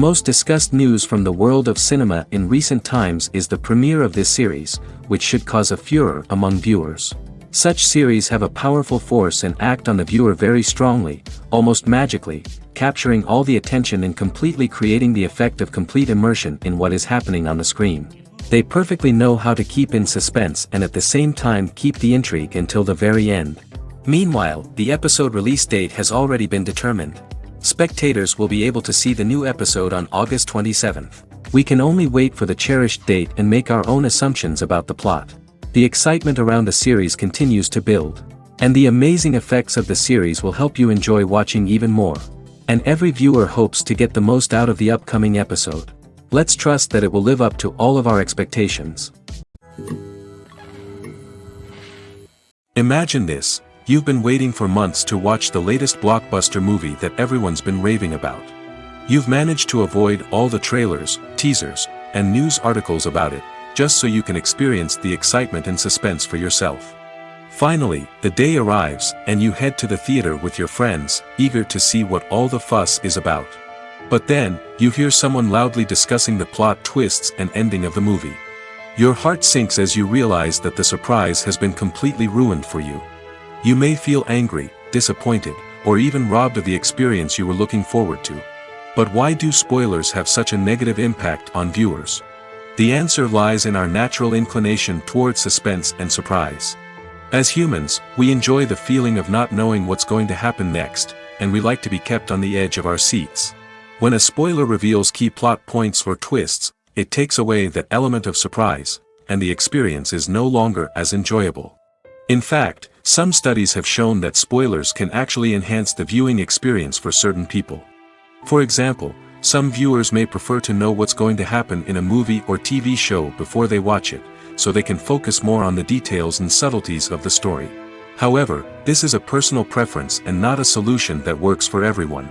most discussed news from the world of cinema in recent times is the premiere of this series, which should cause a furor among viewers. Such series have a powerful force and act on the viewer very strongly, almost magically, capturing all the attention and completely creating the effect of complete immersion in what is happening on the screen. They perfectly know how to keep in suspense and at the same time keep the intrigue until the very end. Meanwhile, the episode release date has already been determined. Spectators will be able to see the new episode on August 27th. We can only wait for the cherished date and make our own assumptions about the plot. The excitement around the series continues to build. And the amazing effects of the series will help you enjoy watching even more. And every viewer hopes to get the most out of the upcoming episode. Let's trust that it will live up to all of our expectations. Imagine this. You've been waiting for months to watch the latest blockbuster movie that everyone's been raving about. You've managed to avoid all the trailers, teasers, and news articles about it, just so you can experience the excitement and suspense for yourself. Finally, the day arrives, and you head to the theater with your friends, eager to see what all the fuss is about. But then, you hear someone loudly discussing the plot twists and ending of the movie. Your heart sinks as you realize that the surprise has been completely ruined for you. You may feel angry, disappointed, or even robbed of the experience you were looking forward to. But why do spoilers have such a negative impact on viewers? The answer lies in our natural inclination towards suspense and surprise. As humans, we enjoy the feeling of not knowing what's going to happen next, and we like to be kept on the edge of our seats. When a spoiler reveals key plot points or twists, it takes away that element of surprise, and the experience is no longer as enjoyable. In fact, some studies have shown that spoilers can actually enhance the viewing experience for certain people. For example, some viewers may prefer to know what's going to happen in a movie or TV show before they watch it, so they can focus more on the details and subtleties of the story. However, this is a personal preference and not a solution that works for everyone.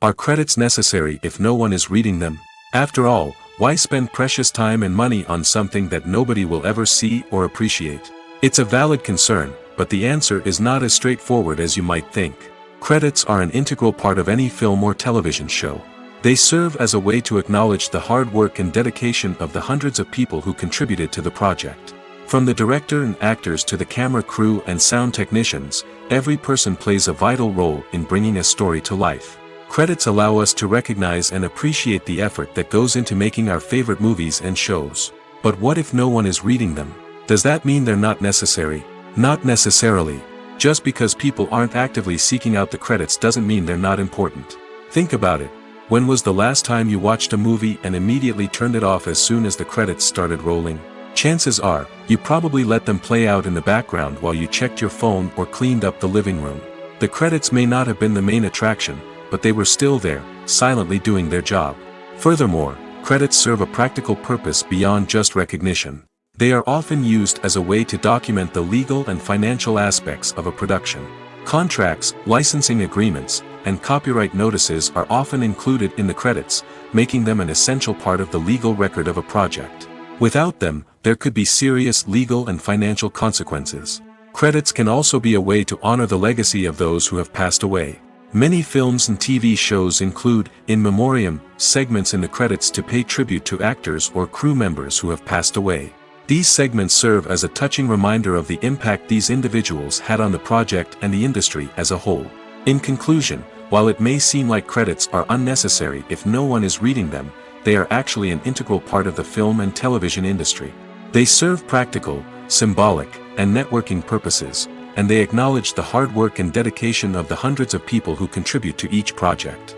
Are credits necessary if no one is reading them? After all, why spend precious time and money on something that nobody will ever see or appreciate? It's a valid concern, but the answer is not as straightforward as you might think. Credits are an integral part of any film or television show. They serve as a way to acknowledge the hard work and dedication of the hundreds of people who contributed to the project. From the director and actors to the camera crew and sound technicians, every person plays a vital role in bringing a story to life. Credits allow us to recognize and appreciate the effort that goes into making our favorite movies and shows. But what if no one is reading them? Does that mean they're not necessary? Not necessarily. Just because people aren't actively seeking out the credits doesn't mean they're not important. Think about it. When was the last time you watched a movie and immediately turned it off as soon as the credits started rolling? Chances are, you probably let them play out in the background while you checked your phone or cleaned up the living room. The credits may not have been the main attraction, but they were still there, silently doing their job. Furthermore, credits serve a practical purpose beyond just recognition. They are often used as a way to document the legal and financial aspects of a production. Contracts, licensing agreements, and copyright notices are often included in the credits, making them an essential part of the legal record of a project. Without them, there could be serious legal and financial consequences. Credits can also be a way to honor the legacy of those who have passed away. Many films and TV shows include, in memoriam, segments in the credits to pay tribute to actors or crew members who have passed away. These segments serve as a touching reminder of the impact these individuals had on the project and the industry as a whole. In conclusion, while it may seem like credits are unnecessary if no one is reading them, they are actually an integral part of the film and television industry. They serve practical, symbolic, and networking purposes, and they acknowledge the hard work and dedication of the hundreds of people who contribute to each project.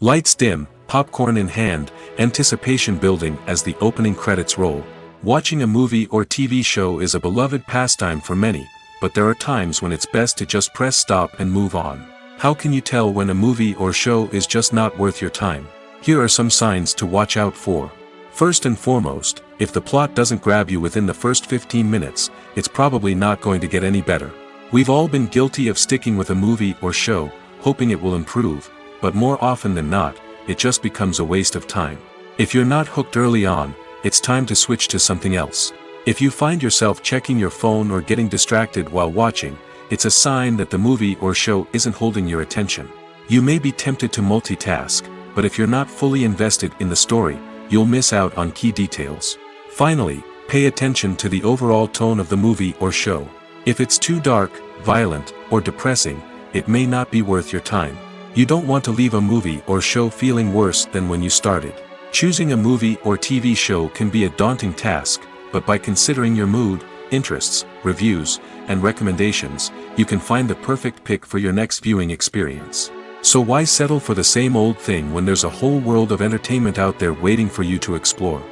Lights dim, popcorn in hand, anticipation building as the opening credits roll. Watching a movie or TV show is a beloved pastime for many, but there are times when it's best to just press stop and move on. How can you tell when a movie or show is just not worth your time? Here are some signs to watch out for. First and foremost, if the plot doesn't grab you within the first 15 minutes, it's probably not going to get any better. We've all been guilty of sticking with a movie or show, hoping it will improve, but more often than not, it just becomes a waste of time. If you're not hooked early on, it's time to switch to something else. If you find yourself checking your phone or getting distracted while watching, it's a sign that the movie or show isn't holding your attention. You may be tempted to multitask, but if you're not fully invested in the story, you'll miss out on key details. Finally, pay attention to the overall tone of the movie or show. If it's too dark, violent, or depressing, it may not be worth your time. You don't want to leave a movie or show feeling worse than when you started. Choosing a movie or TV show can be a daunting task, but by considering your mood, interests, reviews, and recommendations, you can find the perfect pick for your next viewing experience. So why settle for the same old thing when there's a whole world of entertainment out there waiting for you to explore?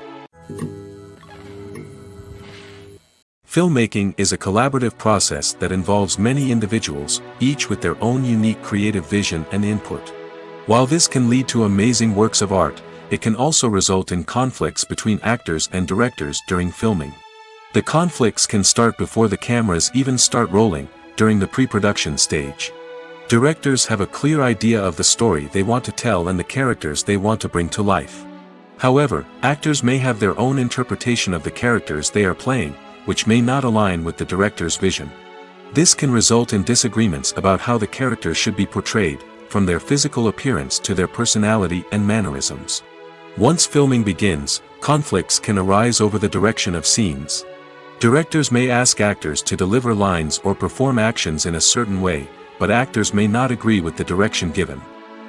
Filmmaking is a collaborative process that involves many individuals, each with their own unique creative vision and input. While this can lead to amazing works of art, it can also result in conflicts between actors and directors during filming. The conflicts can start before the cameras even start rolling, during the pre-production stage. Directors have a clear idea of the story they want to tell and the characters they want to bring to life. However, actors may have their own interpretation of the characters they are playing, which may not align with the director's vision. This can result in disagreements about how the characters should be portrayed, from their physical appearance to their personality and mannerisms. Once filming begins, conflicts can arise over the direction of scenes. Directors may ask actors to deliver lines or perform actions in a certain way, but actors may not agree with the direction given.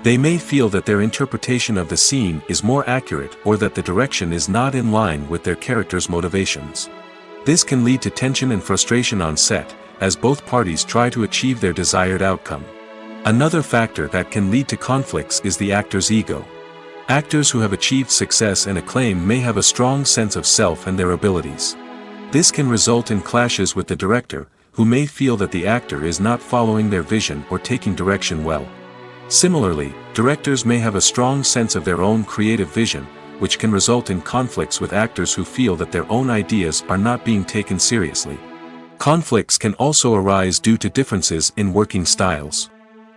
They may feel that their interpretation of the scene is more accurate or that the direction is not in line with their character's motivations. This can lead to tension and frustration on set, as both parties try to achieve their desired outcome. Another factor that can lead to conflicts is the actor's ego. Actors who have achieved success and acclaim may have a strong sense of self and their abilities. This can result in clashes with the director, who may feel that the actor is not following their vision or taking direction well. Similarly, directors may have a strong sense of their own creative vision, which can result in conflicts with actors who feel that their own ideas are not being taken seriously. Conflicts can also arise due to differences in working styles.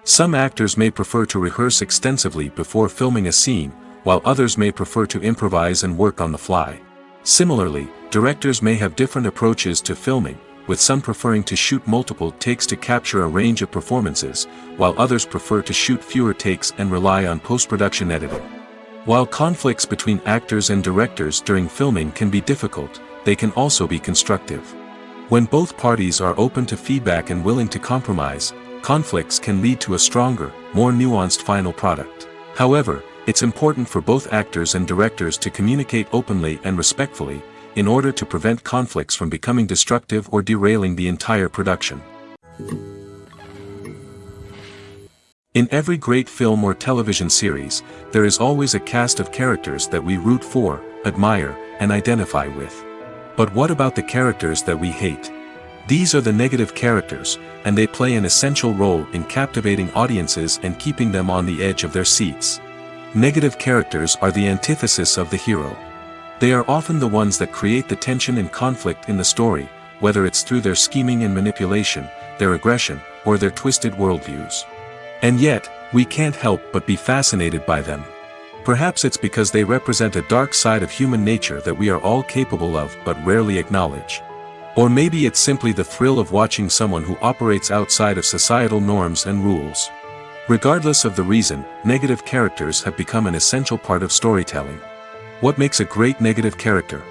Some actors may prefer to rehearse extensively before filming a scene, while others may prefer to improvise and work on the fly. Similarly, directors may have different approaches to filming, with some preferring to shoot multiple takes to capture a range of performances, while others prefer to shoot fewer takes and rely on post-production editing. While conflicts between actors and directors during filming can be difficult, they can also be constructive. When both parties are open to feedback and willing to compromise, conflicts can lead to a stronger, more nuanced final product. However, it's important for both actors and directors to communicate openly and respectfully, in order to prevent conflicts from becoming destructive or derailing the entire production. In every great film or television series, there is always a cast of characters that we root for, admire, and identify with. But what about the characters that we hate? These are the negative characters, and they play an essential role in captivating audiences and keeping them on the edge of their seats. Negative characters are the antithesis of the hero. They are often the ones that create the tension and conflict in the story, whether it's through their scheming and manipulation, their aggression, or their twisted worldviews. And yet, we can't help but be fascinated by them. Perhaps it's because they represent a dark side of human nature that we are all capable of but rarely acknowledge. Or maybe it's simply the thrill of watching someone who operates outside of societal norms and rules. Regardless of the reason, negative characters have become an essential part of storytelling. What makes a great negative character?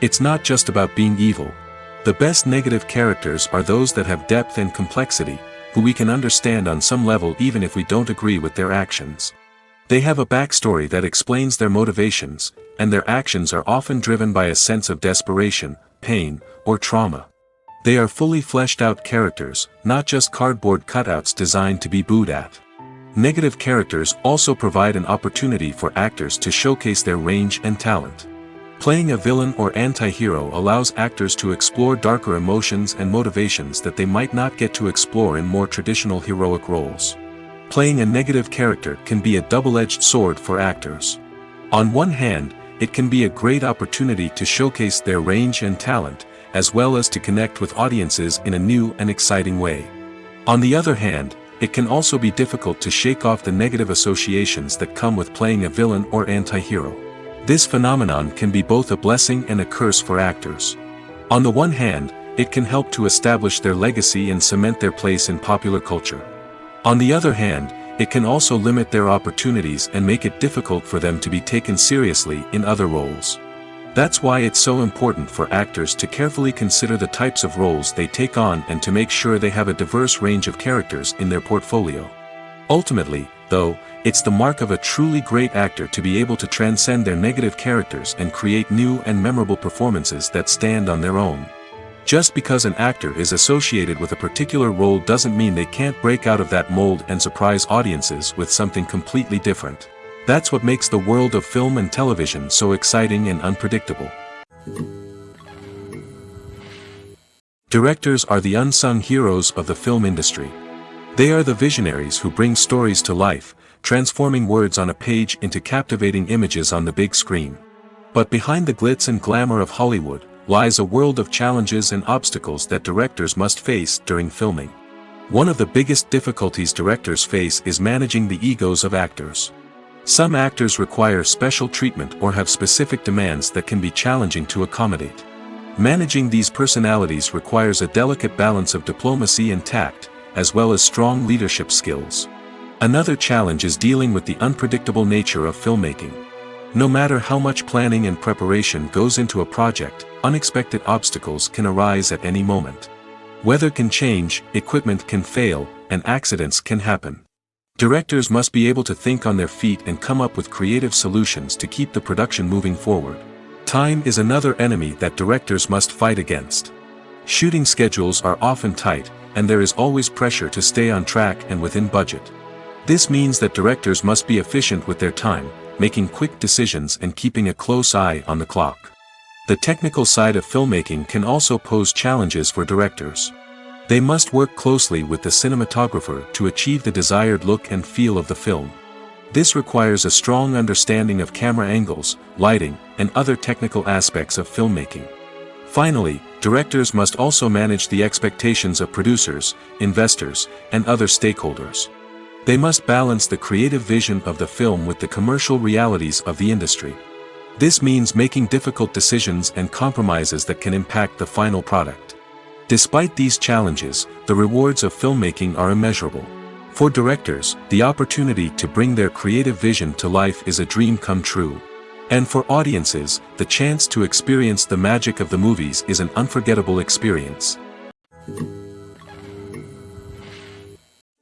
It's not just about being evil. The best negative characters are those that have depth and complexity, who we can understand on some level even if we don't agree with their actions. They have a backstory that explains their motivations, and their actions are often driven by a sense of desperation, pain, or trauma. They are fully fleshed out characters, not just cardboard cutouts designed to be booed at. Negative characters also provide an opportunity for actors to showcase their range and talent. Playing a villain or anti-hero allows actors to explore darker emotions and motivations that they might not get to explore in more traditional heroic roles. Playing a negative character can be a double-edged sword for actors. On one hand, it can be a great opportunity to showcase their range and talent, as well as to connect with audiences in a new and exciting way. On the other hand, it can also be difficult to shake off the negative associations that come with playing a villain or anti-hero. This phenomenon can be both a blessing and a curse for actors. On the one hand, it can help to establish their legacy and cement their place in popular culture. On the other hand, it can also limit their opportunities and make it difficult for them to be taken seriously in other roles. That's why it's so important for actors to carefully consider the types of roles they take on and to make sure they have a diverse range of characters in their portfolio. Ultimately, though, it's the mark of a truly great actor to be able to transcend their negative characters and create new and memorable performances that stand on their own. Just because an actor is associated with a particular role doesn't mean they can't break out of that mold and surprise audiences with something completely different. That's what makes the world of film and television so exciting and unpredictable. Directors are the unsung heroes of the film industry. They are the visionaries who bring stories to life, transforming words on a page into captivating images on the big screen. But behind the glitz and glamour of Hollywood lies a world of challenges and obstacles that directors must face during filming. One of the biggest difficulties directors face is managing the egos of actors. Some actors require special treatment or have specific demands that can be challenging to accommodate. Managing these personalities requires a delicate balance of diplomacy and tact, as well as strong leadership skills. Another challenge is dealing with the unpredictable nature of filmmaking. No matter how much planning and preparation goes into a project, unexpected obstacles can arise at any moment. Weather can change, equipment can fail, and accidents can happen. Directors must be able to think on their feet and come up with creative solutions to keep the production moving forward. Time is another enemy that directors must fight against. Shooting schedules are often tight, and there is always pressure to stay on track and within budget. This means that directors must be efficient with their time, making quick decisions and keeping a close eye on the clock. The technical side of filmmaking can also pose challenges for directors. They must work closely with the cinematographer to achieve the desired look and feel of the film. This requires a strong understanding of camera angles, lighting, and other technical aspects of filmmaking. Finally, directors must also manage the expectations of producers, investors, and other stakeholders. They must balance the creative vision of the film with the commercial realities of the industry. This means making difficult decisions and compromises that can impact the final product. Despite these challenges, the rewards of filmmaking are immeasurable. For directors, the opportunity to bring their creative vision to life is a dream come true. And for audiences, the chance to experience the magic of the movies is an unforgettable experience.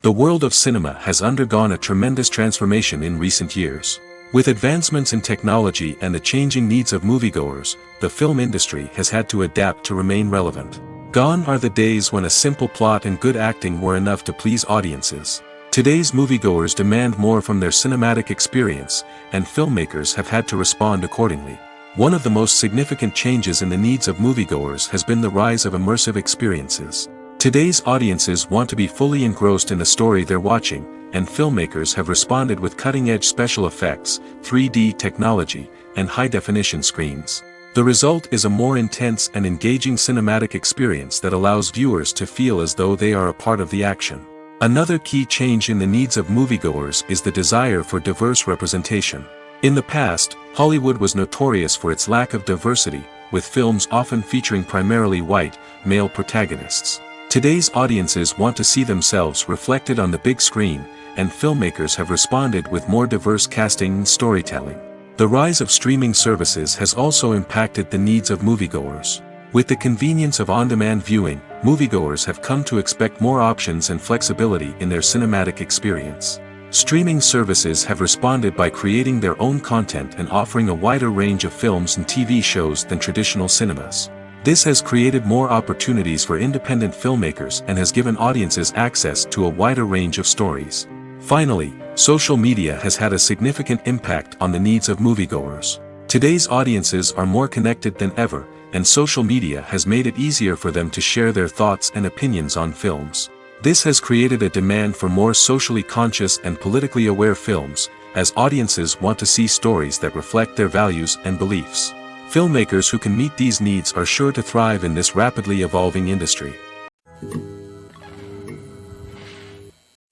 The world of cinema has undergone a tremendous transformation in recent years. With advancements in technology and the changing needs of moviegoers, the film industry has had to adapt to remain relevant. Gone are the days when a simple plot and good acting were enough to please audiences. Today's moviegoers demand more from their cinematic experience, and filmmakers have had to respond accordingly. One of the most significant changes in the needs of moviegoers has been the rise of immersive experiences. Today's audiences want to be fully engrossed in the story they're watching, and filmmakers have responded with cutting-edge special effects, 3D technology, and high-definition screens. The result is a more intense and engaging cinematic experience that allows viewers to feel as though they are a part of the action. Another key change in the needs of moviegoers is the desire for diverse representation. In the past, Hollywood was notorious for its lack of diversity, with films often featuring primarily white, male protagonists. Today's audiences want to see themselves reflected on the big screen, and filmmakers have responded with more diverse casting and storytelling. The rise of streaming services has also impacted the needs of moviegoers. With the convenience of on-demand viewing, moviegoers have come to expect more options and flexibility in their cinematic experience. Streaming services have responded by creating their own content and offering a wider range of films and TV shows than traditional cinemas. This has created more opportunities for independent filmmakers and has given audiences access to a wider range of stories. Finally, social media has had a significant impact on the needs of moviegoers. Today's audiences are more connected than ever, and social media has made it easier for them to share their thoughts and opinions on films. This has created a demand for more socially conscious and politically aware films, as audiences want to see stories that reflect their values and beliefs. Filmmakers who can meet these needs are sure to thrive in this rapidly evolving industry.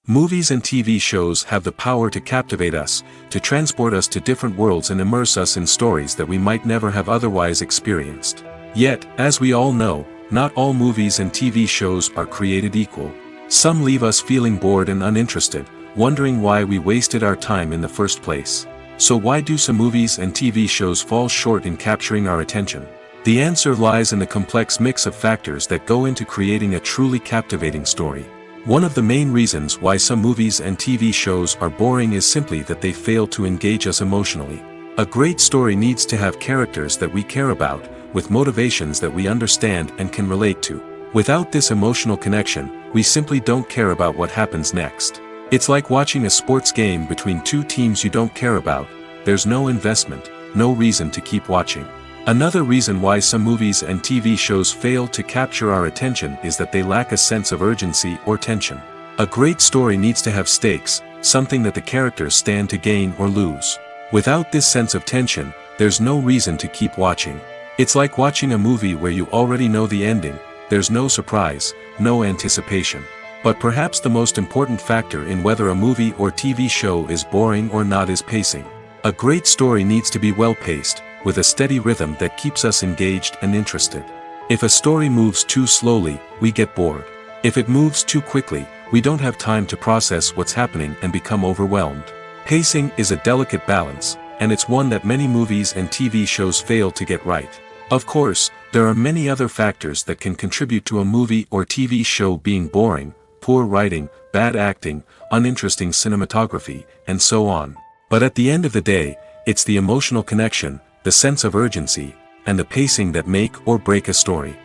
Movies and TV shows have the power to captivate us, to transport us to different worlds and immerse us in stories that we might never have otherwise experienced. Yet, as we all know, not all movies and TV shows are created equal. Some leave us feeling bored and uninterested, wondering why we wasted our time in the first place. So why do some movies and TV shows fall short in capturing our attention? The answer lies in the complex mix of factors that go into creating a truly captivating story. One of the main reasons why some movies and TV shows are boring is simply that they fail to engage us emotionally. A great story needs to have characters that we care about, with motivations that we understand and can relate to. Without this emotional connection, we simply don't care about what happens next. It's like watching a sports game between two teams you don't care about. There's no investment, no reason to keep watching. Another reason why some movies and TV shows fail to capture our attention is that they lack a sense of urgency or tension. A great story needs to have stakes, something that the characters stand to gain or lose. Without this sense of tension, there's no reason to keep watching. It's like watching a movie where you already know the ending. There's no surprise, no anticipation. But perhaps the most important factor in whether a movie or TV show is boring or not is pacing. A great story needs to be well-paced, with a steady rhythm that keeps us engaged and interested. If a story moves too slowly, we get bored. If it moves too quickly, we don't have time to process what's happening and become overwhelmed. Pacing is a delicate balance, and it's one that many movies and TV shows fail to get right. Of course, there are many other factors that can contribute to a movie or TV show being boring: poor writing, bad acting, uninteresting cinematography, and so on. But at the end of the day, it's the emotional connection, the sense of urgency, and the pacing that make or break a story.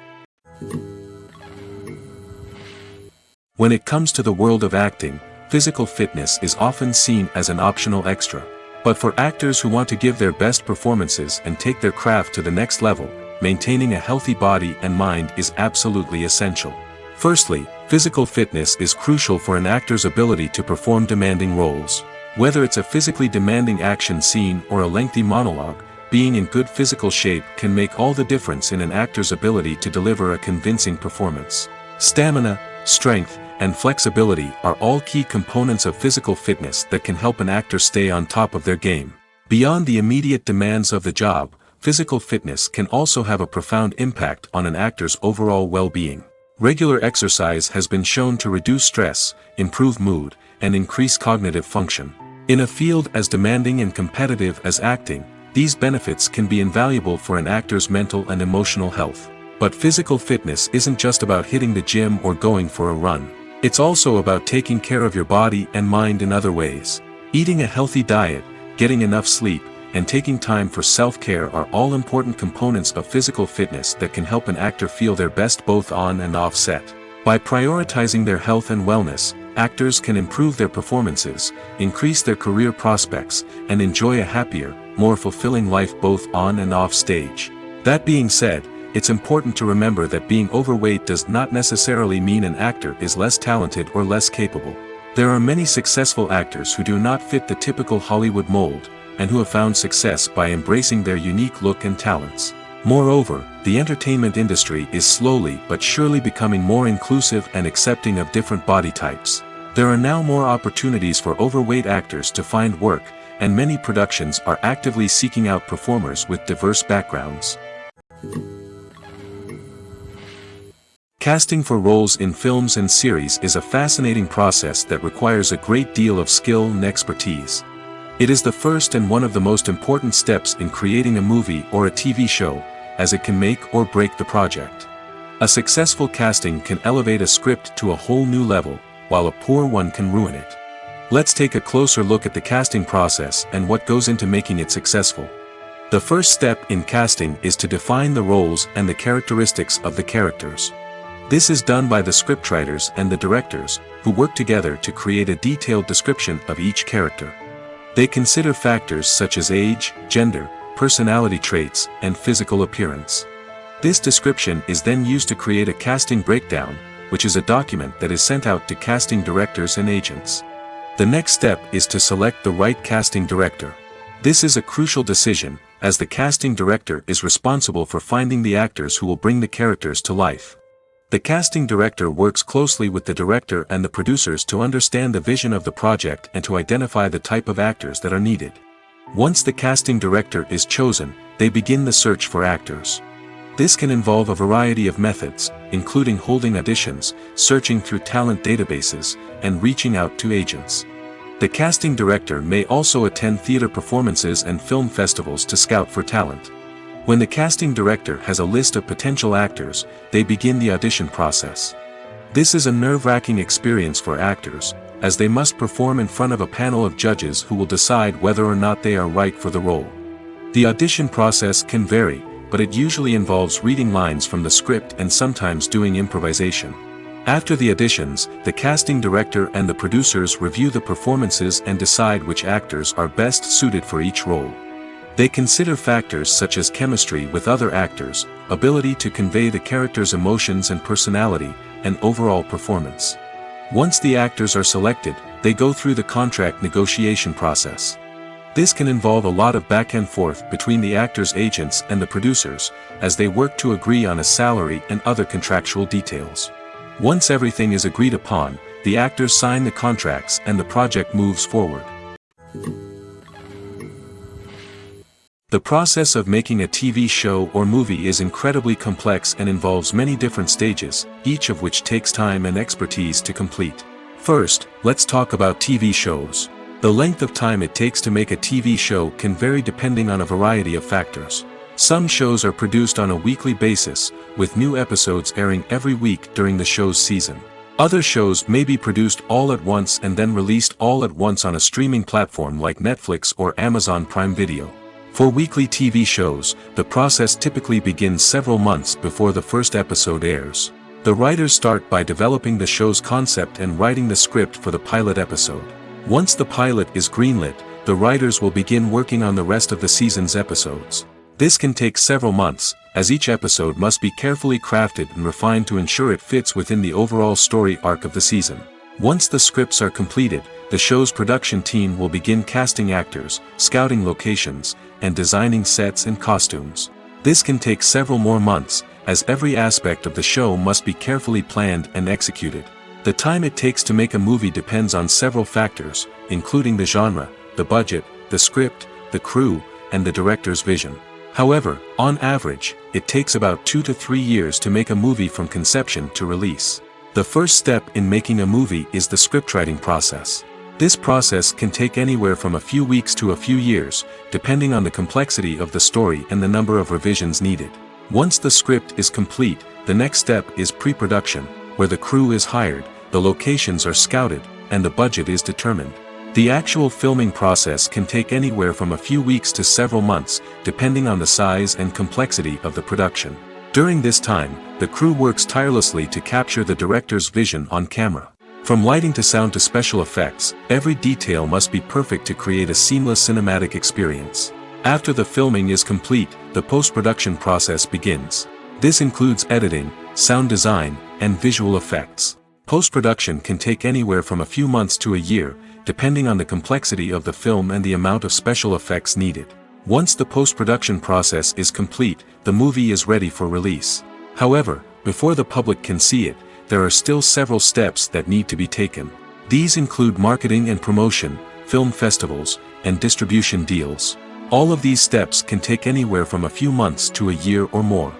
When it comes to the world of acting, physical fitness is often seen as an optional extra. But for actors who want to give their best performances and take their craft to the next level, maintaining a healthy body and mind is absolutely essential. Firstly, physical fitness is crucial for an actor's ability to perform demanding roles. Whether it's a physically demanding action scene or a lengthy monologue, being in good physical shape can make all the difference in an actor's ability to deliver a convincing performance. Stamina, strength, and flexibility are all key components of physical fitness that can help an actor stay on top of their game. Beyond the immediate demands of the job, physical fitness can also have a profound impact on an actor's overall well-being. Regular exercise has been shown to reduce stress, improve mood, and increase cognitive function. In a field as demanding and competitive as acting, these benefits can be invaluable for an actor's mental and emotional health. But physical fitness isn't just about hitting the gym or going for a run. It's also about taking care of your body and mind in other ways. Eating a healthy diet, getting enough sleep, and taking time for self-care are all important components of physical fitness that can help an actor feel their best both on and off set. By prioritizing their health and wellness, actors can improve their performances, increase their career prospects, and enjoy a happier, more fulfilling life both on and off stage. That being said, it's important to remember that being overweight does not necessarily mean an actor is less talented or less capable. There are many successful actors who do not fit the typical Hollywood mold, and who have found success by embracing their unique look and talents. Moreover, the entertainment industry is slowly but surely becoming more inclusive and accepting of different body types. There are now more opportunities for overweight actors to find work, and many productions are actively seeking out performers with diverse backgrounds. Casting for roles in films and series is a fascinating process that requires a great deal of skill and expertise. It is the first and one of the most important steps in creating a movie or a TV show, as it can make or break the project. A successful casting can elevate a script to a whole new level, while a poor one can ruin it. Let's take a closer look at the casting process and what goes into making it successful. The first step in casting is to define the roles and the characteristics of the characters. This is done by the scriptwriters and the directors, who work together to create a detailed description of each character. They consider factors such as age, gender, personality traits, and physical appearance. This description is then used to create a casting breakdown, which is a document that is sent out to casting directors and agents. The next step is to select the right casting director. This is a crucial decision, as the casting director is responsible for finding the actors who will bring the characters to life. The casting director works closely with the director and the producers to understand the vision of the project and to identify the type of actors that are needed. Once the casting director is chosen, they begin the search for actors. This can involve a variety of methods, including holding auditions, searching through talent databases, and reaching out to agents. The casting director may also attend theater performances and film festivals to scout for talent. When the casting director has a list of potential actors, they begin the audition process. This is a nerve-wracking experience for actors, as they must perform in front of a panel of judges who will decide whether or not they are right for the role. The audition process can vary, but it usually involves reading lines from the script and sometimes doing improvisation. After the auditions, the casting director and the producers review the performances and decide which actors are best suited for each role. They consider factors such as chemistry with other actors, ability to convey the character's emotions and personality, and overall performance. Once the actors are selected, they go through the contract negotiation process. This can involve a lot of back and forth between the actors' agents and the producers, as they work to agree on a salary and other contractual details. Once everything is agreed upon, the actors sign the contracts and the project moves forward. The process of making a TV show or movie is incredibly complex and involves many different stages, each of which takes time and expertise to complete. First, let's talk about TV shows. The length of time it takes to make a TV show can vary depending on a variety of factors. Some shows are produced on a weekly basis, with new episodes airing every week during the show's season. Other shows may be produced all at once and then released all at once on a streaming platform like Netflix or Amazon Prime Video. For weekly TV shows, the process typically begins several months before the first episode airs. The writers start by developing the show's concept and writing the script for the pilot episode. Once the pilot is greenlit, the writers will begin working on the rest of the season's episodes. This can take several months, as each episode must be carefully crafted and refined to ensure it fits within the overall story arc of the season. Once the scripts are completed, the show's production team will begin casting actors, scouting locations, and designing sets and costumes. This can take several more months, as every aspect of the show must be carefully planned and executed. The time it takes to make a movie depends on several factors, including the genre, the budget, the script, the crew, and the director's vision. However, on average, it takes about 2 to 3 years to make a movie from conception to release. The first step in making a movie is the scriptwriting process. This process can take anywhere from a few weeks to a few years, depending on the complexity of the story and the number of revisions needed. Once the script is complete, the next step is pre-production, where the crew is hired, the locations are scouted, and the budget is determined. The actual filming process can take anywhere from a few weeks to several months, depending on the size and complexity of the production. During this time, the crew works tirelessly to capture the director's vision on camera. From lighting to sound to special effects, every detail must be perfect to create a seamless cinematic experience. After the filming is complete, the post-production process begins. This includes editing, sound design, and visual effects. Post-production can take anywhere from a few months to a year, depending on the complexity of the film and the amount of special effects needed. Once the post-production process is complete, the movie is ready for release. However, before the public can see it, there are still several steps that need to be taken. These include marketing and promotion, film festivals, and distribution deals. All of these steps can take anywhere from a few months to a year or more.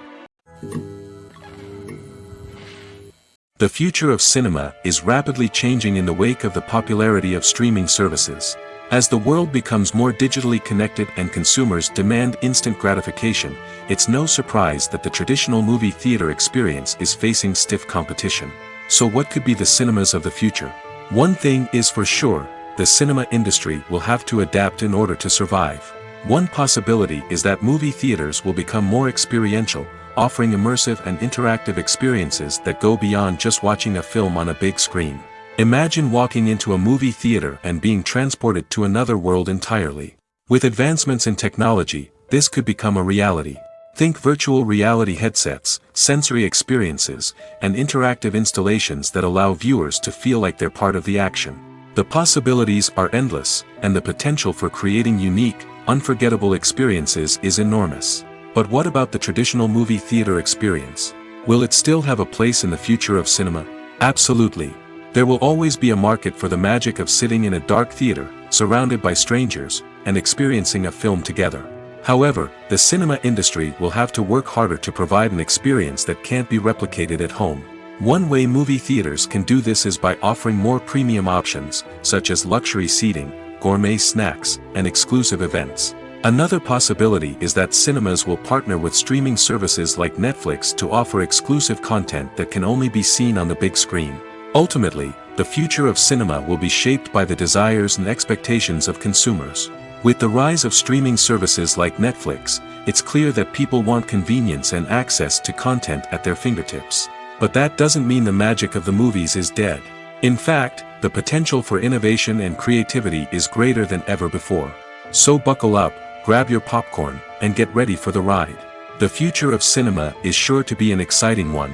The future of cinema is rapidly changing in the wake of the popularity of streaming services. As the world becomes more digitally connected and consumers demand instant gratification, it's no surprise that the traditional movie theater experience is facing stiff competition. So what could be the cinemas of the future? One thing is for sure, the cinema industry will have to adapt in order to survive. One possibility is that movie theaters will become more experiential, offering immersive and interactive experiences that go beyond just watching a film on a big screen. Imagine walking into a movie theater and being transported to another world entirely. With advancements in technology, this could become a reality. Think virtual reality headsets, sensory experiences, and interactive installations that allow viewers to feel like they're part of the action. The possibilities are endless, and the potential for creating unique, unforgettable experiences is enormous. But what about the traditional movie theater experience? Will it still have a place in the future of cinema? Absolutely. There will always be a market for the magic of sitting in a dark theater, surrounded by strangers, and experiencing a film together. However, the cinema industry will have to work harder to provide an experience that can't be replicated at home. One way movie theaters can do this is by offering more premium options, such as luxury seating, gourmet snacks, and exclusive events. Another possibility is that cinemas will partner with streaming services like Netflix to offer exclusive content that can only be seen on the big screen. Ultimately, the future of cinema will be shaped by the desires and expectations of consumers. With the rise of streaming services like Netflix, it's clear that people want convenience and access to content at their fingertips. But that doesn't mean the magic of the movies is dead. In fact, the potential for innovation and creativity is greater than ever before. So buckle up, grab your popcorn, and get ready for the ride. The future of cinema is sure to be an exciting one.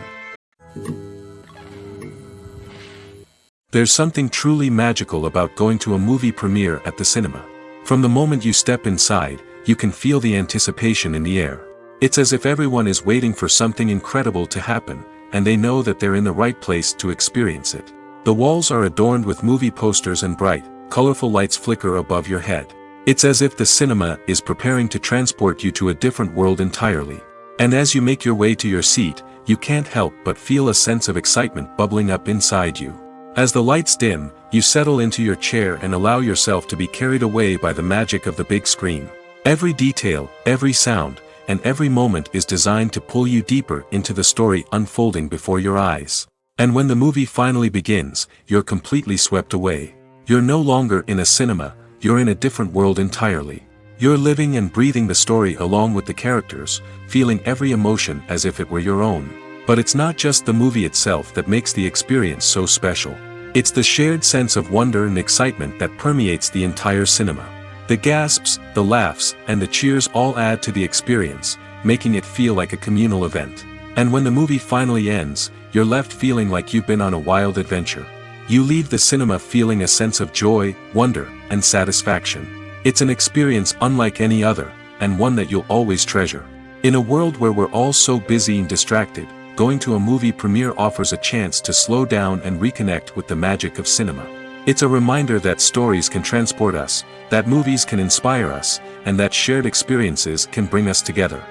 There's something truly magical about going to a movie premiere at the cinema. From the moment you step inside, you can feel the anticipation in the air. It's as if everyone is waiting for something incredible to happen, and they know that they're in the right place to experience it. The walls are adorned with movie posters and bright, colorful lights flicker above your head. It's as if the cinema is preparing to transport you to a different world entirely. And as you make your way to your seat, you can't help but feel a sense of excitement bubbling up inside you. As the lights dim, you settle into your chair and allow yourself to be carried away by the magic of the big screen. Every detail, every sound, and every moment is designed to pull you deeper into the story unfolding before your eyes. And when the movie finally begins, you're completely swept away. You're no longer in a cinema, you're in a different world entirely. You're living and breathing the story along with the characters, feeling every emotion as if it were your own. But it's not just the movie itself that makes the experience so special. It's the shared sense of wonder and excitement that permeates the entire cinema. The gasps, the laughs, and the cheers all add to the experience, making it feel like a communal event. And when the movie finally ends, you're left feeling like you've been on a wild adventure. You leave the cinema feeling a sense of joy, wonder, and satisfaction. It's an experience unlike any other, and one that you'll always treasure. In a world where we're all so busy and distracted, going to a movie premiere offers a chance to slow down and reconnect with the magic of cinema. It's a reminder that stories can transport us, that movies can inspire us, and that shared experiences can bring us together.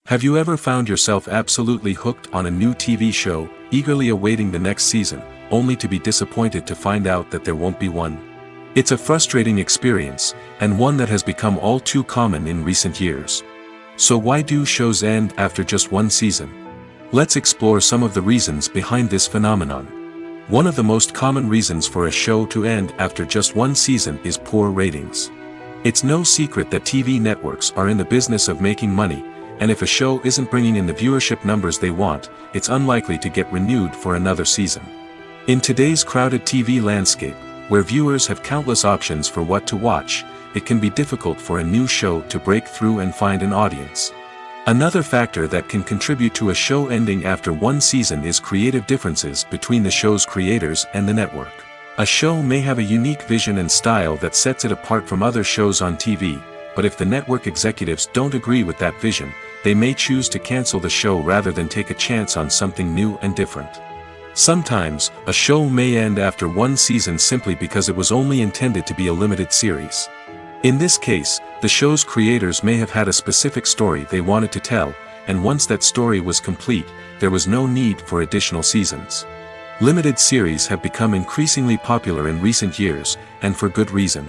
Have you ever found yourself absolutely hooked on a new TV show, eagerly awaiting the next season, only to be disappointed to find out that there won't be one? It's a frustrating experience, and one that has become all too common in recent years. So why do shows end after just one season? Let's explore some of the reasons behind this phenomenon. One of the most common reasons for a show to end after just one season is poor ratings. It's no secret that TV networks are in the business of making money, and if a show isn't bringing in the viewership numbers they want, it's unlikely to get renewed for another season. In today's crowded TV landscape, where viewers have countless options for what to watch, it can be difficult for a new show to break through and find an audience. Another factor that can contribute to a show ending after one season is creative differences between the show's creators and the network. A show may have a unique vision and style that sets it apart from other shows on TV, but if the network executives don't agree with that vision, they may choose to cancel the show rather than take a chance on something new and different. Sometimes, a show may end after one season simply because it was only intended to be a limited series. In this case, the show's creators may have had a specific story they wanted to tell, and once that story was complete, there was no need for additional seasons. Limited series have become increasingly popular in recent years, and for good reason.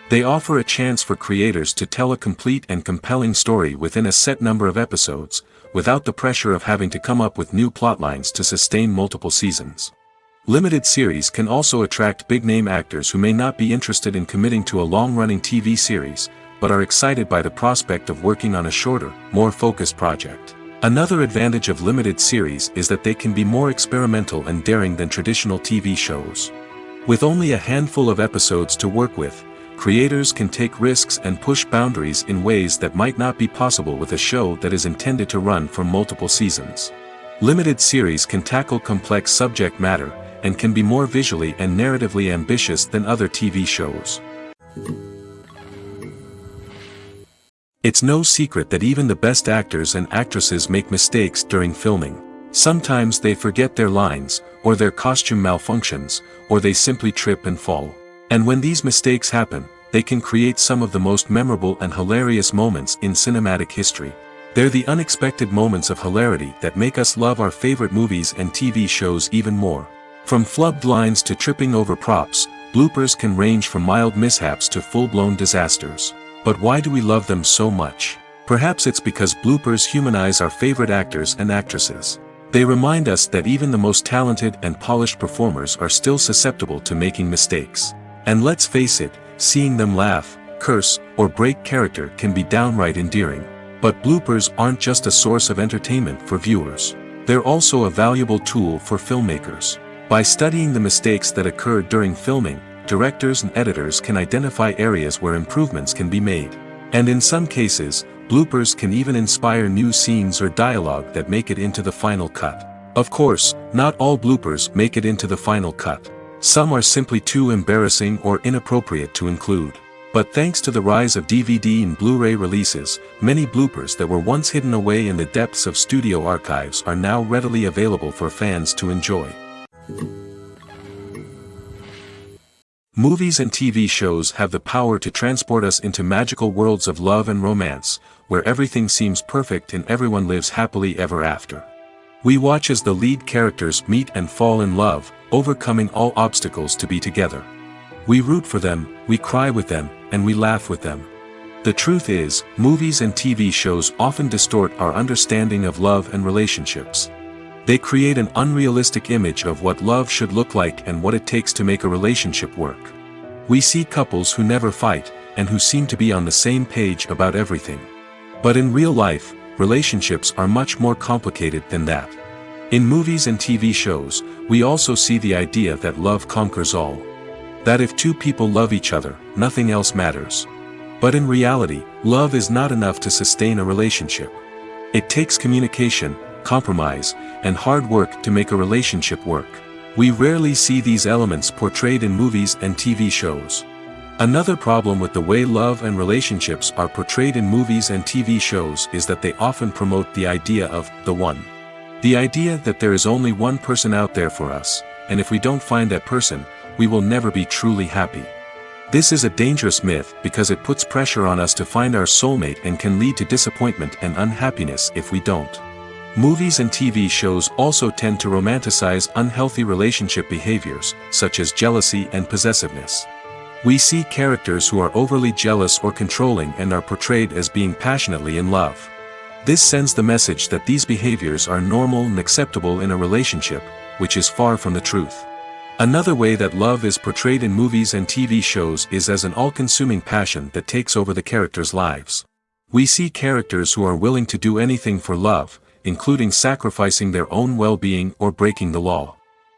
They offer a chance for creators to tell a complete and compelling story within a set number of episodes, without the pressure of having to come up with new plotlines to sustain multiple seasons. Limited series can also attract big-name actors who may not be interested in committing to a long-running TV series, but are excited by the prospect of working on a shorter, more focused project. Another advantage of limited series is that they can be more experimental and daring than traditional TV shows. With only a handful of episodes to work with, creators can take risks and push boundaries in ways that might not be possible with a show that is intended to run for multiple seasons. Limited series can tackle complex subject matter, and can be more visually and narratively ambitious than other TV shows. It's no secret that even the best actors and actresses make mistakes during filming. Sometimes they forget their lines, or their costume malfunctions, or they simply trip and fall. And when these mistakes happen, they can create some of the most memorable and hilarious moments in cinematic history. They're the unexpected moments of hilarity that make us love our favorite movies and TV shows even more. From flubbed lines to tripping over props, bloopers can range from mild mishaps to full-blown disasters. But why do we love them so much? Perhaps it's because bloopers humanize our favorite actors and actresses. They remind us that even the most talented and polished performers are still susceptible to making mistakes. And let's face it, seeing them laugh, curse, or break character can be downright endearing. But bloopers aren't just a source of entertainment for viewers. They're also a valuable tool for filmmakers. By studying the mistakes that occurred during filming, directors and editors can identify areas where improvements can be made. And in some cases, bloopers can even inspire new scenes or dialogue that make it into the final cut. Of course, not all bloopers make it into the final cut. Some are simply too embarrassing or inappropriate to include. But thanks to the rise of DVD and Blu-ray releases, many bloopers that were once hidden away in the depths of studio archives are now readily available for fans to enjoy. Movies and TV shows have the power to transport us into magical worlds of love and romance, where everything seems perfect and everyone lives happily ever after. We watch as the lead characters meet and fall in love, overcoming all obstacles to be together. We root for them, we cry with them, and we laugh with them. The truth is, movies and TV shows often distort our understanding of love and relationships. They create an unrealistic image of what love should look like and what it takes to make a relationship work. We see couples who never fight, and who seem to be on the same page about everything. But in real life, relationships are much more complicated than that. In movies and TV shows, we also see the idea that love conquers all. That if two people love each other, nothing else matters. But in reality, love is not enough to sustain a relationship. It takes communication, compromise, and hard work to make a relationship work. We rarely see these elements portrayed in movies and TV shows. Another problem with the way love and relationships are portrayed in movies and TV shows is that they often promote the idea of the one. The idea that there is only one person out there for us, and if we don't find that person, we will never be truly happy. This is a dangerous myth because it puts pressure on us to find our soulmate and can lead to disappointment and unhappiness if we don't. Movies and TV shows also tend to romanticize unhealthy relationship behaviors, such as jealousy and possessiveness. We see characters who are overly jealous or controlling and are portrayed as being passionately in love. This sends the message that these behaviors are normal and acceptable in a relationship, which is far from the truth. Another way that love is portrayed in movies and TV shows is as an all-consuming passion that takes over the characters' lives. We see characters who are willing to do anything for love, including sacrificing their own well-being or breaking the law.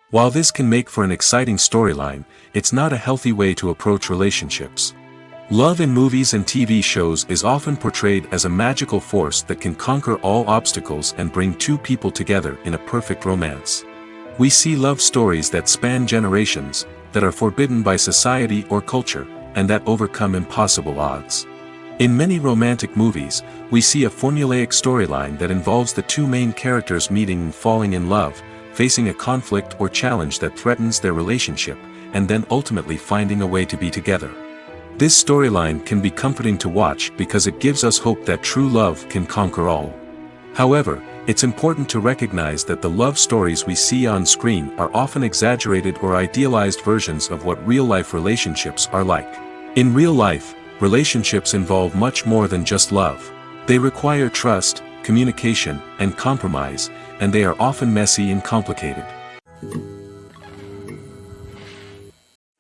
While this can make for an exciting storyline, it's not a healthy way to approach relationships. Love in movies and TV shows is often portrayed as a magical force that can conquer all obstacles and bring two people together in a perfect romance. We see love stories that span generations, that are forbidden by society or culture, and that overcome impossible odds. In many romantic movies, we see a formulaic storyline that involves the two main characters meeting and falling in love, facing a conflict or challenge that threatens their relationship, and then ultimately finding a way to be together. This storyline can be comforting to watch because it gives us hope that true love can conquer all. However, it's important to recognize that the love stories we see on screen are often exaggerated or idealized versions of what real-life relationships are like. In real life, relationships involve much more than just love. They require trust, communication, and compromise, and they are often messy and complicated.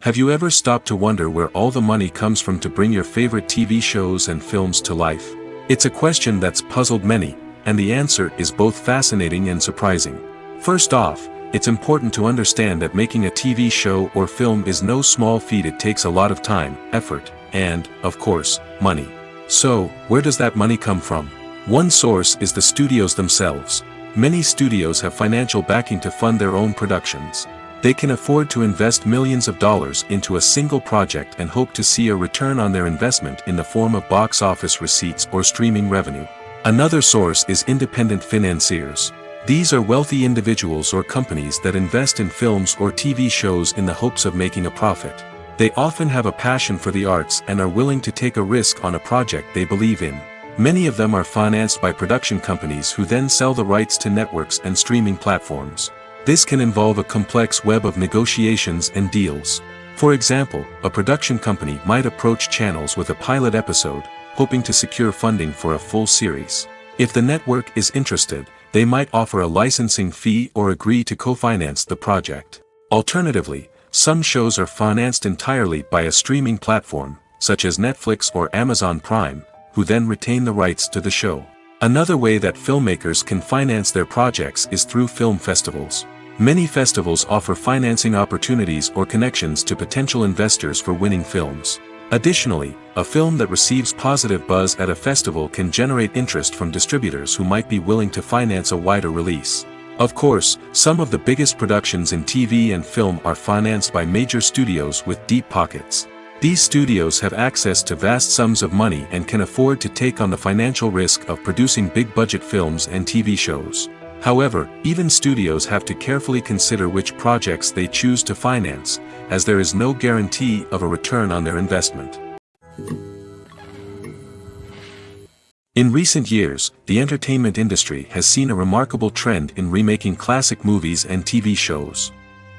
Have you ever stopped to wonder where all the money comes from to bring your favorite TV shows and films to life? It's a question that's puzzled many, and the answer is both fascinating and surprising. First off, it's important to understand that making a TV show or film is no small feat. It takes a lot of time, effort, and, of course, money. So, where does that money come from? One source is the studios themselves. Many studios have financial backing to fund their own productions. They can afford to invest millions of dollars into a single project and hope to see a return on their investment in the form of box office receipts or streaming revenue. Another source is independent financiers. These are wealthy individuals or companies that invest in films or TV shows in the hopes of making a profit. They often have a passion for the arts and are willing to take a risk on a project they believe in. Many of them are financed by production companies who then sell the rights to networks and streaming platforms. This can involve a complex web of negotiations and deals. For example, a production company might approach channels with a pilot episode, hoping to secure funding for a full series. If the network is interested, they might offer a licensing fee or agree to co-finance the project. Alternatively, some shows are financed entirely by a streaming platform, such as Netflix or Amazon Prime, who then retain the rights to the show. Another way that filmmakers can finance their projects is through film festivals. Many festivals offer financing opportunities or connections to potential investors for winning films. Additionally, a film that receives positive buzz at a festival can generate interest from distributors who might be willing to finance a wider release. Of course, some of the biggest productions in TV and film are financed by major studios with deep pockets. These studios have access to vast sums of money and can afford to take on the financial risk of producing big-budget films and TV shows. However, even studios have to carefully consider which projects they choose to finance, as there is no guarantee of a return on their investment. In recent years, the entertainment industry has seen a remarkable trend in remaking classic movies and TV shows.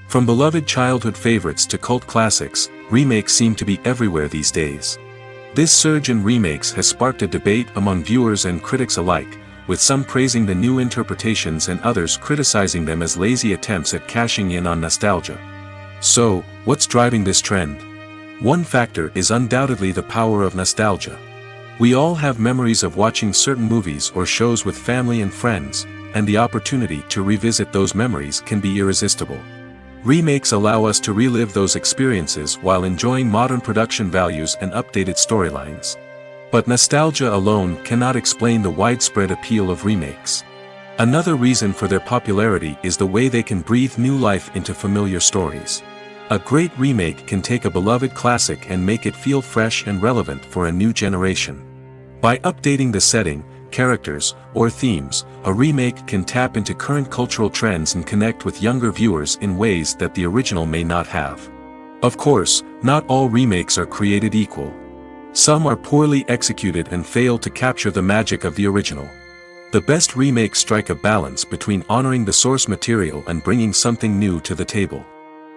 From beloved childhood favorites to cult classics, remakes seem to be everywhere these days. This surge in remakes has sparked a debate among viewers and critics alike, with some praising the new interpretations and others criticizing them as lazy attempts at cashing in on nostalgia. So, what's driving this trend? One factor is undoubtedly the power of nostalgia. We all have memories of watching certain movies or shows with family and friends, and the opportunity to revisit those memories can be irresistible. Remakes allow us to relive those experiences while enjoying modern production values and updated storylines. But nostalgia alone cannot explain the widespread appeal of remakes. Another reason for their popularity is the way they can breathe new life into familiar stories. A great remake can take a beloved classic and make it feel fresh and relevant for a new generation. By updating the setting, characters, or themes, a remake can tap into current cultural trends and connect with younger viewers in ways that the original may not have. Of course, not all remakes are created equal. Some are poorly executed and fail to capture the magic of the original. The best remakes strike a balance between honoring the source material and bringing something new to the table.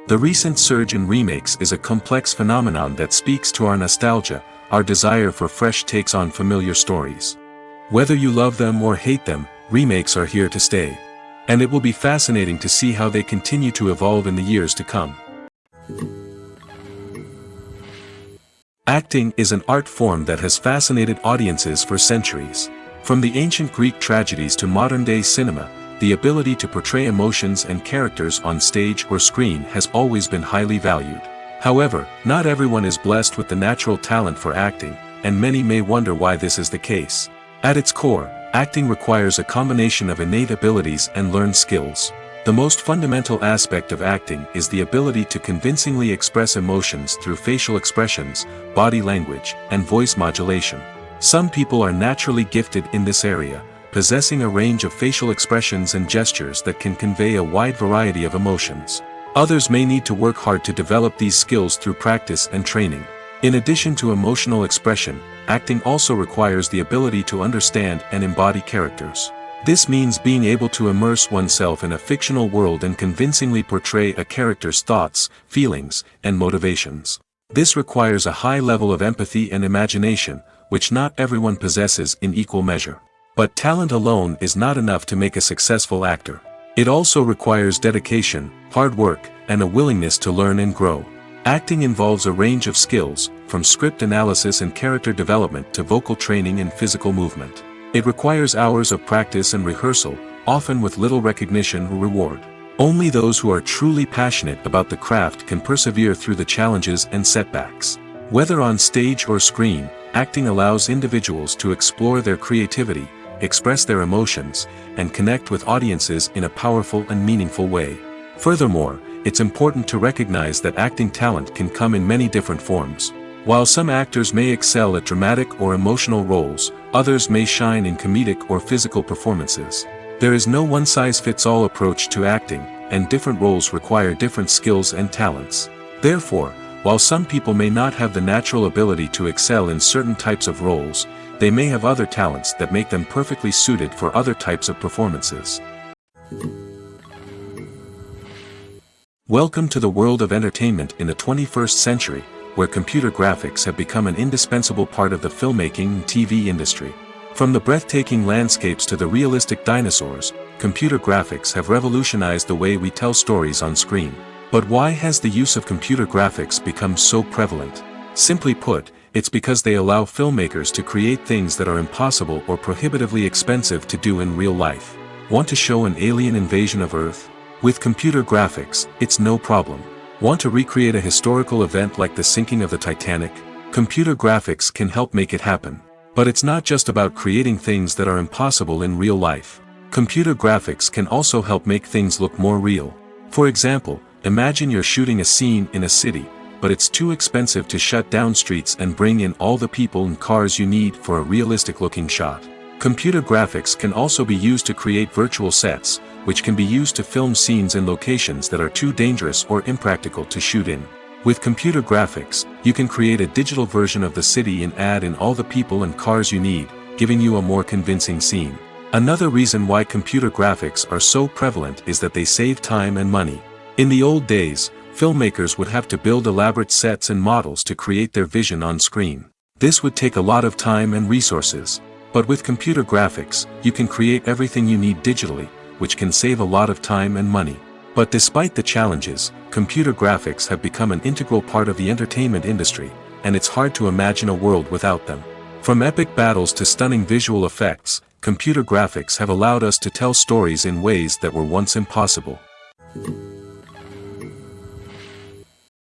The recent surge in remakes is a complex phenomenon that speaks to our nostalgia, our desire for fresh takes on familiar stories. Whether you love them or hate them, remakes are here to stay. And it will be fascinating to see how they continue to evolve in the years to come. Acting is an art form that has fascinated audiences for centuries. From the ancient Greek tragedies to modern-day cinema, the ability to portray emotions and characters on stage or screen has always been highly valued. However, not everyone is blessed with the natural talent for acting, and many may wonder why this is the case. At its core, acting requires a combination of innate abilities and learned skills. The most fundamental aspect of acting is the ability to convincingly express emotions through facial expressions, body language, and voice modulation. Some people are naturally gifted in this area, possessing a range of facial expressions and gestures that can convey a wide variety of emotions. Others may need to work hard to develop these skills through practice and training. In addition to emotional expression, acting also requires the ability to understand and embody characters. This means being able to immerse oneself in a fictional world and convincingly portray a character's thoughts, feelings, and motivations. This requires a high level of empathy and imagination, which not everyone possesses in equal measure. But talent alone is not enough to make a successful actor. It also requires dedication, hard work, and a willingness to learn and grow. Acting involves a range of skills, from script analysis and character development to vocal training and physical movement. It requires hours of practice and rehearsal, often with little recognition or reward. Only those who are truly passionate about the craft can persevere through the challenges and setbacks. Whether on stage or screen, acting allows individuals to explore their creativity, express their emotions, and connect with audiences in a powerful and meaningful way. Furthermore, it's important to recognize that acting talent can come in many different forms. While some actors may excel at dramatic or emotional roles, others may shine in comedic or physical performances. There is no one-size-fits-all approach to acting, and different roles require different skills and talents. Therefore, While some people may not have the natural ability to excel in certain types of roles, they may have other talents that make them perfectly suited for other types of performances. Welcome to the world of entertainment in the 21st century, where computer graphics have become an indispensable part of the filmmaking and TV industry. From the breathtaking landscapes to the realistic dinosaurs, computer graphics have revolutionized the way we tell stories on screen. But why has the use of computer graphics become so prevalent? Simply put, it's because they allow filmmakers to create things that are impossible or prohibitively expensive to do in real life. Want to show an alien invasion of Earth? With computer graphics, it's no problem. Want to recreate a historical event like the sinking of the Titanic? Computer graphics can help make it happen. But it's not just about creating things that are impossible in real life. Computer graphics can also help make things look more real. For example, imagine you're shooting a scene in a city, but it's too expensive to shut down streets and bring in all the people and cars you need for a realistic-looking shot. Computer graphics can also be used to create virtual sets, which can be used to film scenes in locations that are too dangerous or impractical to shoot in. With computer graphics, you can create a digital version of the city and add in all the people and cars you need, giving you a more convincing scene. Another reason why computer graphics are so prevalent is that they save time and money. In the old days, filmmakers would have to build elaborate sets and models to create their vision on screen. This would take a lot of time and resources. But with computer graphics, you can create everything you need digitally, which can save a lot of time and money. But despite the challenges, computer graphics have become an integral part of the entertainment industry, and it's hard to imagine a world without them. From epic battles to stunning visual effects, computer graphics have allowed us to tell stories in ways that were once impossible.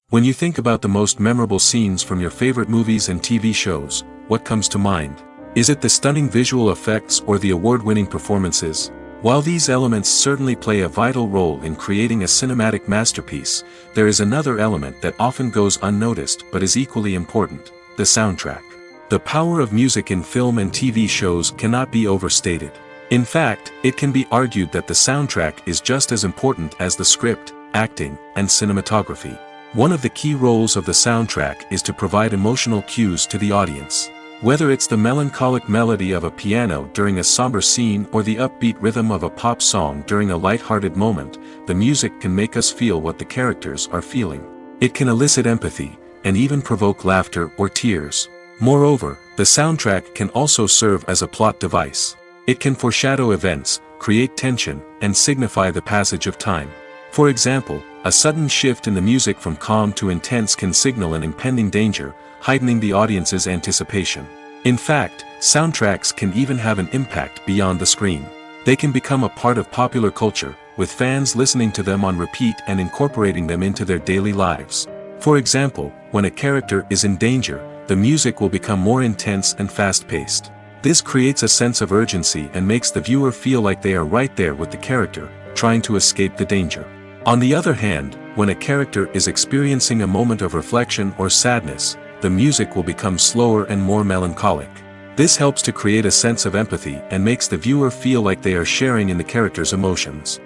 When you think about the most memorable scenes from your favorite movies and TV shows, what comes to mind? Is it the stunning visual effects or the award-winning performances? While these elements certainly play a vital role in creating a cinematic masterpiece, there is another element that often goes unnoticed but is equally important: the soundtrack. The power of music in film and TV shows cannot be overstated. In fact, it can be argued that the soundtrack is just as important as the script, acting, and cinematography. One of the key roles of the soundtrack is to provide emotional cues to the audience. Whether it's the melancholic melody of a piano during a somber scene or the upbeat rhythm of a pop song during a light-hearted moment, the music can make us feel what the characters are feeling. It can elicit empathy, and even provoke laughter or tears. Moreover, the soundtrack can also serve as a plot device. It can foreshadow events, create tension, and signify the passage of time. For example, a sudden shift in the music from calm to intense can signal an impending danger, heightening the audience's anticipation. In fact, soundtracks can even have an impact beyond the screen. They can become a part of popular culture, with fans listening to them on repeat and incorporating them into their daily lives. For example, when a character is in danger, the music will become more intense and fast-paced. This creates a sense of urgency and makes the viewer feel like they are right there with the character, trying to escape the danger. On the other hand, when a character is experiencing a moment of reflection or sadness, the music will become slower and more melancholic. This helps to create a sense of empathy and makes the viewer feel like they are sharing in the character's emotions.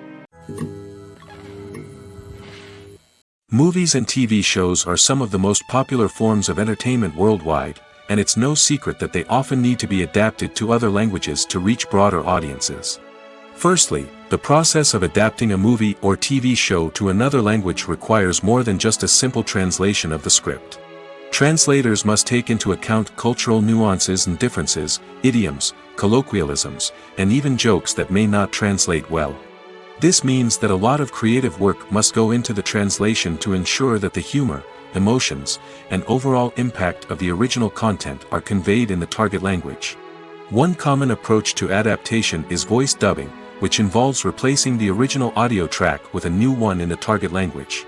Movies and TV shows are some of the most popular forms of entertainment worldwide, and it's no secret that they often need to be adapted to other languages to reach broader audiences. Firstly, the process of adapting a movie or TV show to another language requires more than just a simple translation of the script. Translators must take into account cultural nuances and differences, idioms, colloquialisms, and even jokes that may not translate well. This means that a lot of creative work must go into the translation to ensure that the humor, emotions, and overall impact of the original content are conveyed in the target language. One common approach to adaptation is voice dubbing, which involves replacing the original audio track with a new one in the target language.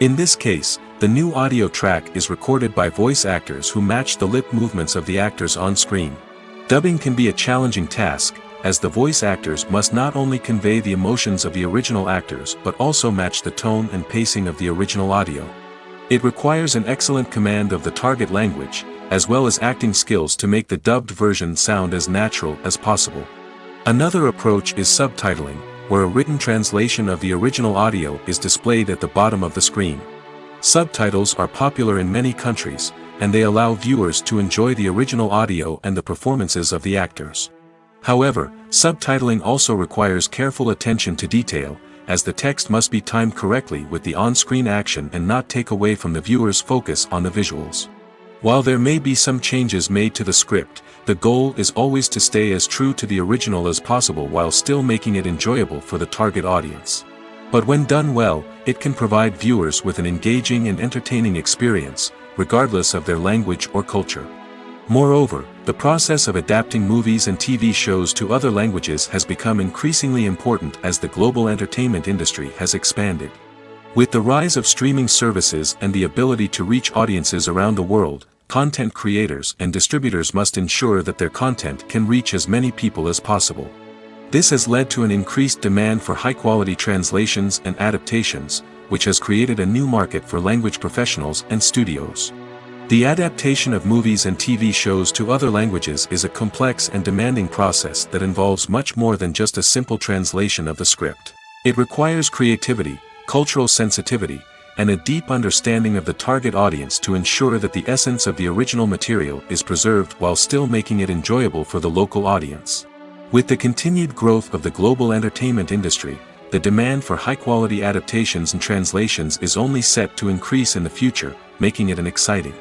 In this case, the new audio track is recorded by voice actors who match the lip movements of the actors on screen. Dubbing can be a challenging task, as the voice actors must not only convey the emotions of the original actors but also match the tone and pacing of the original audio. It requires an excellent command of the target language, as well as acting skills to make the dubbed version sound as natural as possible. Another approach is subtitling, where a written translation of the original audio is displayed at the bottom of the screen. Subtitles are popular in many countries, and they allow viewers to enjoy the original audio and the performances of the actors. However, subtitling also requires careful attention to detail, as the text must be timed correctly with the on-screen action and not take away from the viewer's focus on the visuals. While there may be some changes made to the script, the goal is always to stay as true to the original as possible while still making it enjoyable for the target audience. But when done well, it can provide viewers with an engaging and entertaining experience, regardless of their language or culture. Moreover, the process of adapting movies and TV shows to other languages has become increasingly important as the global entertainment industry has expanded. With the rise of streaming services and the ability to reach audiences around the world, content creators and distributors must ensure that their content can reach as many people as possible. This has led to an increased demand for high-quality translations and adaptations, which has created a new market for language professionals and studios. The adaptation of movies and TV shows to other languages is a complex and demanding process that involves much more than just a simple translation of the script. It requires creativity, cultural sensitivity, and a deep understanding of the target audience to ensure that the essence of the original material is preserved while still making it enjoyable for the local audience. With the continued growth of the global entertainment industry, the demand for high-quality adaptations and translations is only set to increase in the future, making it an exciting.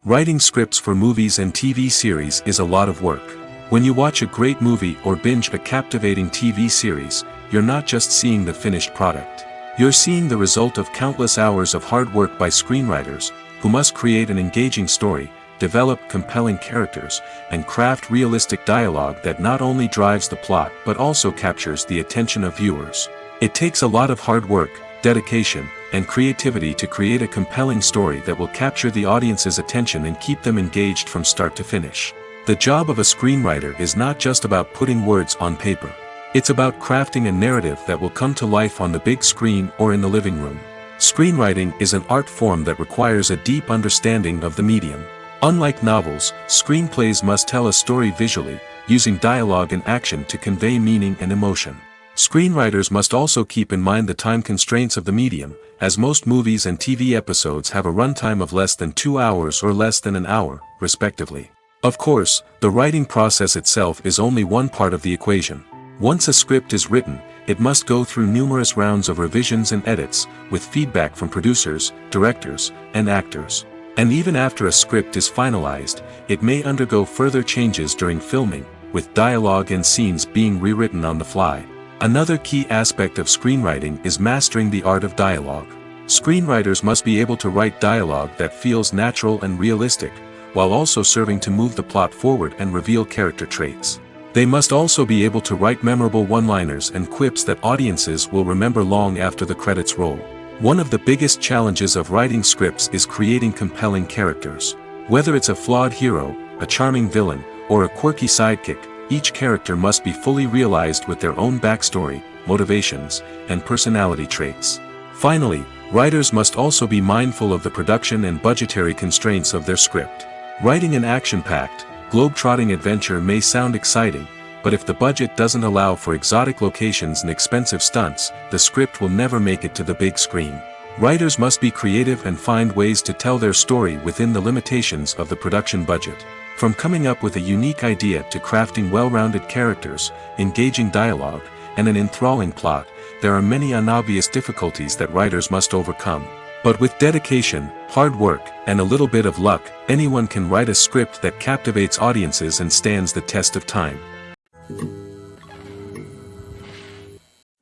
Writing scripts for movies and TV series is a lot of work. When you watch a great movie or binge a captivating TV series, you're not just seeing the finished product. You're seeing the result of countless hours of hard work by screenwriters, who must create an engaging story, develop compelling characters, and craft realistic dialogue that not only drives the plot but also captures the attention of viewers. It takes a lot of hard work, dedication, and creativity to create a compelling story that will capture the audience's attention and keep them engaged from start to finish. The job of a screenwriter is not just about putting words on paper. It's about crafting a narrative that will come to life on the big screen or in the living room. Screenwriting is an art form that requires a deep understanding of the medium. Unlike novels, screenplays must tell a story visually, using dialogue and action to convey meaning and emotion. Screenwriters must also keep in mind the time constraints of the medium, as most movies and TV episodes have a runtime of less than 2 hours or less than an hour, respectively. Of course, the writing process itself is only one part of the equation. Once a script is written, it must go through numerous rounds of revisions and edits, with feedback from producers, directors, and actors. And even after a script is finalized, it may undergo further changes during filming, with dialogue and scenes being rewritten on the fly. Another key aspect of screenwriting is mastering the art of dialogue. Screenwriters must be able to write dialogue that feels natural and realistic, while also serving to move the plot forward and reveal character traits. They must also be able to write memorable one-liners and quips that audiences will remember long after the credits roll. One of the biggest challenges of writing scripts is creating compelling characters. Whether it's a flawed hero, a charming villain, or a quirky sidekick, each character must be fully realized with their own backstory, motivations, and personality traits. Finally, writers must also be mindful of the production and budgetary constraints of their script. Writing an action-packed, globe-trotting adventure may sound exciting, but if the budget doesn't allow for exotic locations and expensive stunts, the script will never make it to the big screen. Writers must be creative and find ways to tell their story within the limitations of the production budget. From coming up with a unique idea to crafting well-rounded characters, engaging dialogue, and an enthralling plot, there are many unobvious difficulties that writers must overcome. But with dedication, hard work, and a little bit of luck, anyone can write a script that captivates audiences and stands the test of time.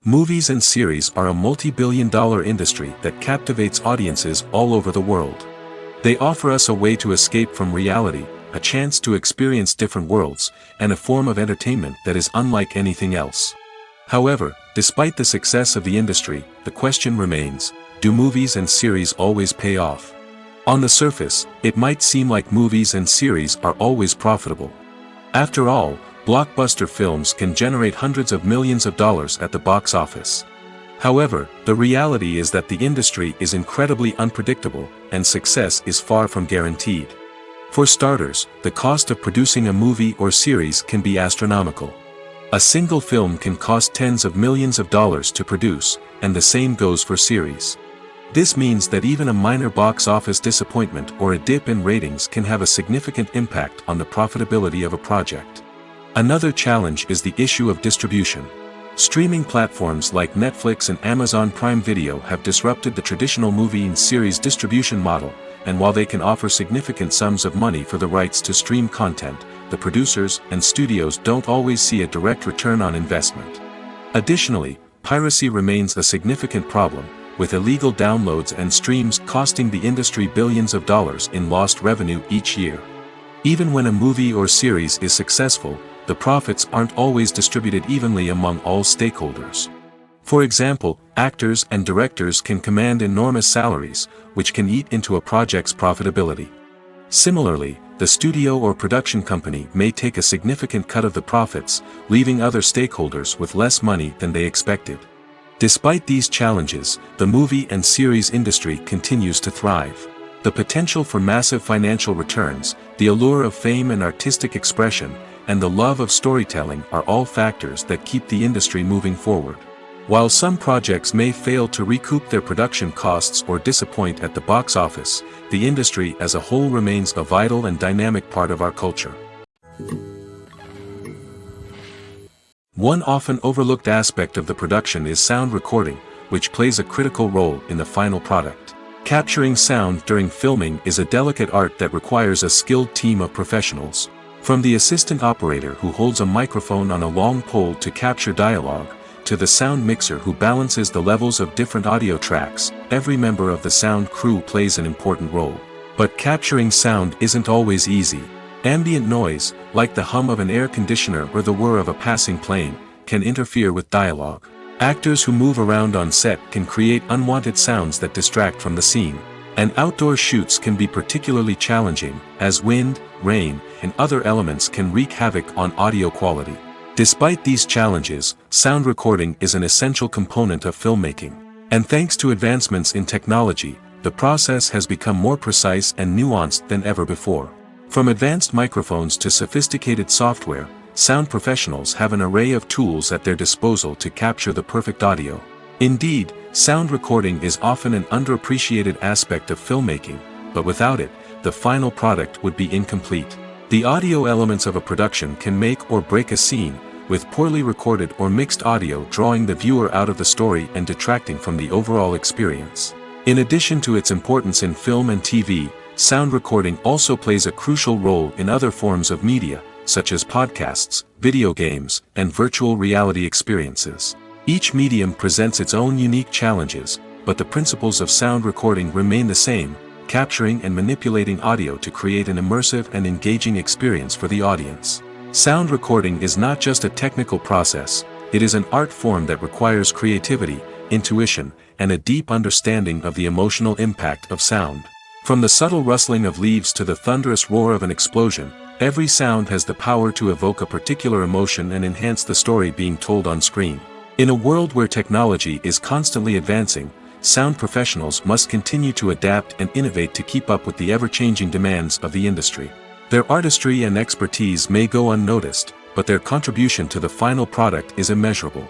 Movies and series are a multi-billion-dollar industry that captivates audiences all over the world. They offer us a way to escape from reality, a chance to experience different worlds, and a form of entertainment that is unlike anything else. However, despite the success of the industry, the question remains, do movies and series always pay off? On the surface, it might seem like movies and series are always profitable. After all, blockbuster films can generate hundreds of millions of dollars at the box office. However, the reality is that the industry is incredibly unpredictable, and success is far from guaranteed. For starters, the cost of producing a movie or series can be astronomical. A single film can cost tens of millions of dollars to produce, and the same goes for series. This means that even a minor box office disappointment or a dip in ratings can have a significant impact on the profitability of a project. Another challenge is the issue of distribution. Streaming platforms like Netflix and Amazon Prime Video have disrupted the traditional movie and series distribution model, and while they can offer significant sums of money for the rights to stream content, the producers and studios don't always see a direct return on investment. Additionally, piracy remains a significant problem, with illegal downloads and streams costing the industry billions of dollars in lost revenue each year. Even when a movie or series is successful, the profits aren't always distributed evenly among all stakeholders. For example, actors and directors can command enormous salaries, which can eat into a project's profitability. Similarly, the studio or production company may take a significant cut of the profits, leaving other stakeholders with less money than they expected. Despite these challenges, the movie and series industry continues to thrive. The potential for massive financial returns, the allure of fame and artistic expression, and the love of storytelling are all factors that keep the industry moving forward. While some projects may fail to recoup their production costs or disappoint at the box office, the industry as a whole remains a vital and dynamic part of our culture. One often overlooked aspect of the production is sound recording, which plays a critical role in the final product. Capturing sound during filming is a delicate art that requires a skilled team of professionals. From the assistant operator who holds a microphone on a long pole to capture dialogue, to the sound mixer who balances the levels of different audio tracks, every member of the sound crew plays an important role. But capturing sound isn't always easy. Ambient noise, like the hum of an air conditioner or the whir of a passing plane, can interfere with dialogue. Actors who move around on set can create unwanted sounds that distract from the scene. And outdoor shoots can be particularly challenging, as wind, rain, and other elements can wreak havoc on audio quality. Despite these challenges, sound recording is an essential component of filmmaking. And thanks to advancements in technology, the process has become more precise and nuanced than ever before. From advanced microphones to sophisticated software, sound professionals have an array of tools at their disposal to capture the perfect audio. Indeed, sound recording is often an underappreciated aspect of filmmaking, but without it, the final product would be incomplete. The audio elements of a production can make or break a scene, with poorly recorded or mixed audio drawing the viewer out of the story and detracting from the overall experience. In addition to its importance in film and TV, sound recording also plays a crucial role in other forms of media, such as podcasts, video games, and virtual reality experiences. Each medium presents its own unique challenges, but the principles of sound recording remain the same, capturing and manipulating audio to create an immersive and engaging experience for the audience. Sound recording is not just a technical process, it is an art form that requires creativity, intuition, and a deep understanding of the emotional impact of sound. From the subtle rustling of leaves to the thunderous roar of an explosion, every sound has the power to evoke a particular emotion and enhance the story being told on screen. In a world where technology is constantly advancing, sound professionals must continue to adapt and innovate to keep up with the ever-changing demands of the industry. Their artistry and expertise may go unnoticed, but their contribution to the final product is immeasurable.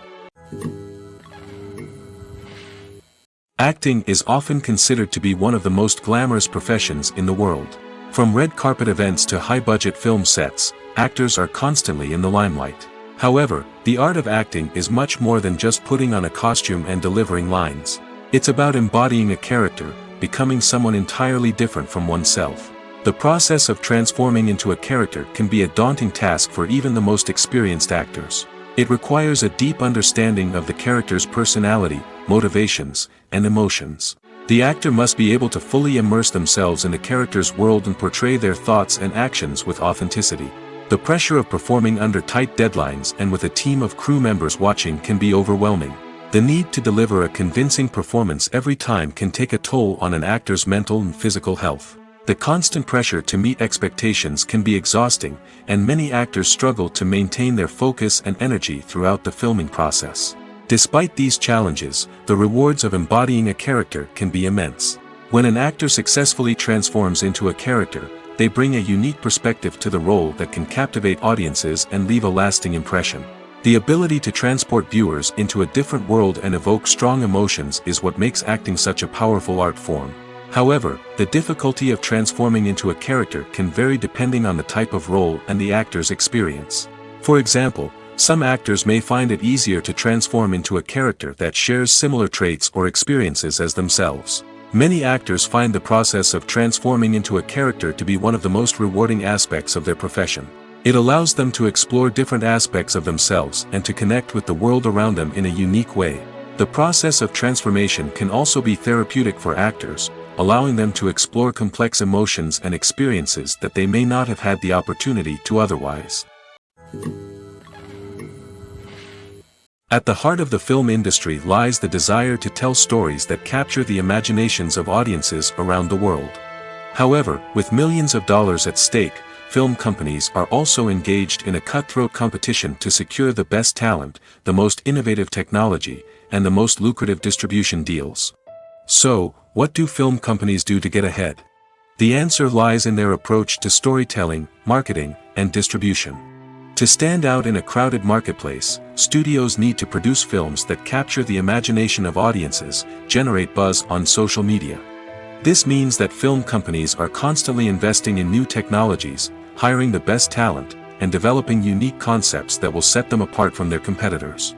Acting is often considered to be one of the most glamorous professions in the world. From red carpet events to high-budget film sets, actors are constantly in the limelight. However, the art of acting is much more than just putting on a costume and delivering lines. It's about embodying a character, becoming someone entirely different from oneself. The process of transforming into a character can be a daunting task for even the most experienced actors. It requires a deep understanding of the character's personality, motivations, and emotions. The actor must be able to fully immerse themselves in the character's world and portray their thoughts and actions with authenticity. The pressure of performing under tight deadlines and with a team of crew members watching can be overwhelming. The need to deliver a convincing performance every time can take a toll on an actor's mental and physical health. The constant pressure to meet expectations can be exhausting, and many actors struggle to maintain their focus and energy throughout the filming process. Despite these challenges, the rewards of embodying a character can be immense. When an actor successfully transforms into a character, they bring a unique perspective to the role that can captivate audiences and leave a lasting impression. The ability to transport viewers into a different world and evoke strong emotions is what makes acting such a powerful art form. However, the difficulty of transforming into a character can vary depending on the type of role and the actor's experience. For example, some actors may find it easier to transform into a character that shares similar traits or experiences as themselves. Many actors find the process of transforming into a character to be one of the most rewarding aspects of their profession. It allows them to explore different aspects of themselves and to connect with the world around them in a unique way. The process of transformation can also be therapeutic for actors, allowing them to explore complex emotions and experiences that they may not have had the opportunity to otherwise. At the heart of the film industry lies the desire to tell stories that capture the imaginations of audiences around the world. However, with millions of dollars at stake, film companies are also engaged in a cutthroat competition to secure the best talent, the most innovative technology, and the most lucrative distribution deals. So, what do film companies do to get ahead? The answer lies in their approach to storytelling, marketing, and distribution. To stand out in a crowded marketplace, studios need to produce films that capture the imagination of audiences, generate buzz on social media. This means that film companies are constantly investing in new technologies, hiring the best talent, and developing unique concepts that will set them apart from their competitors.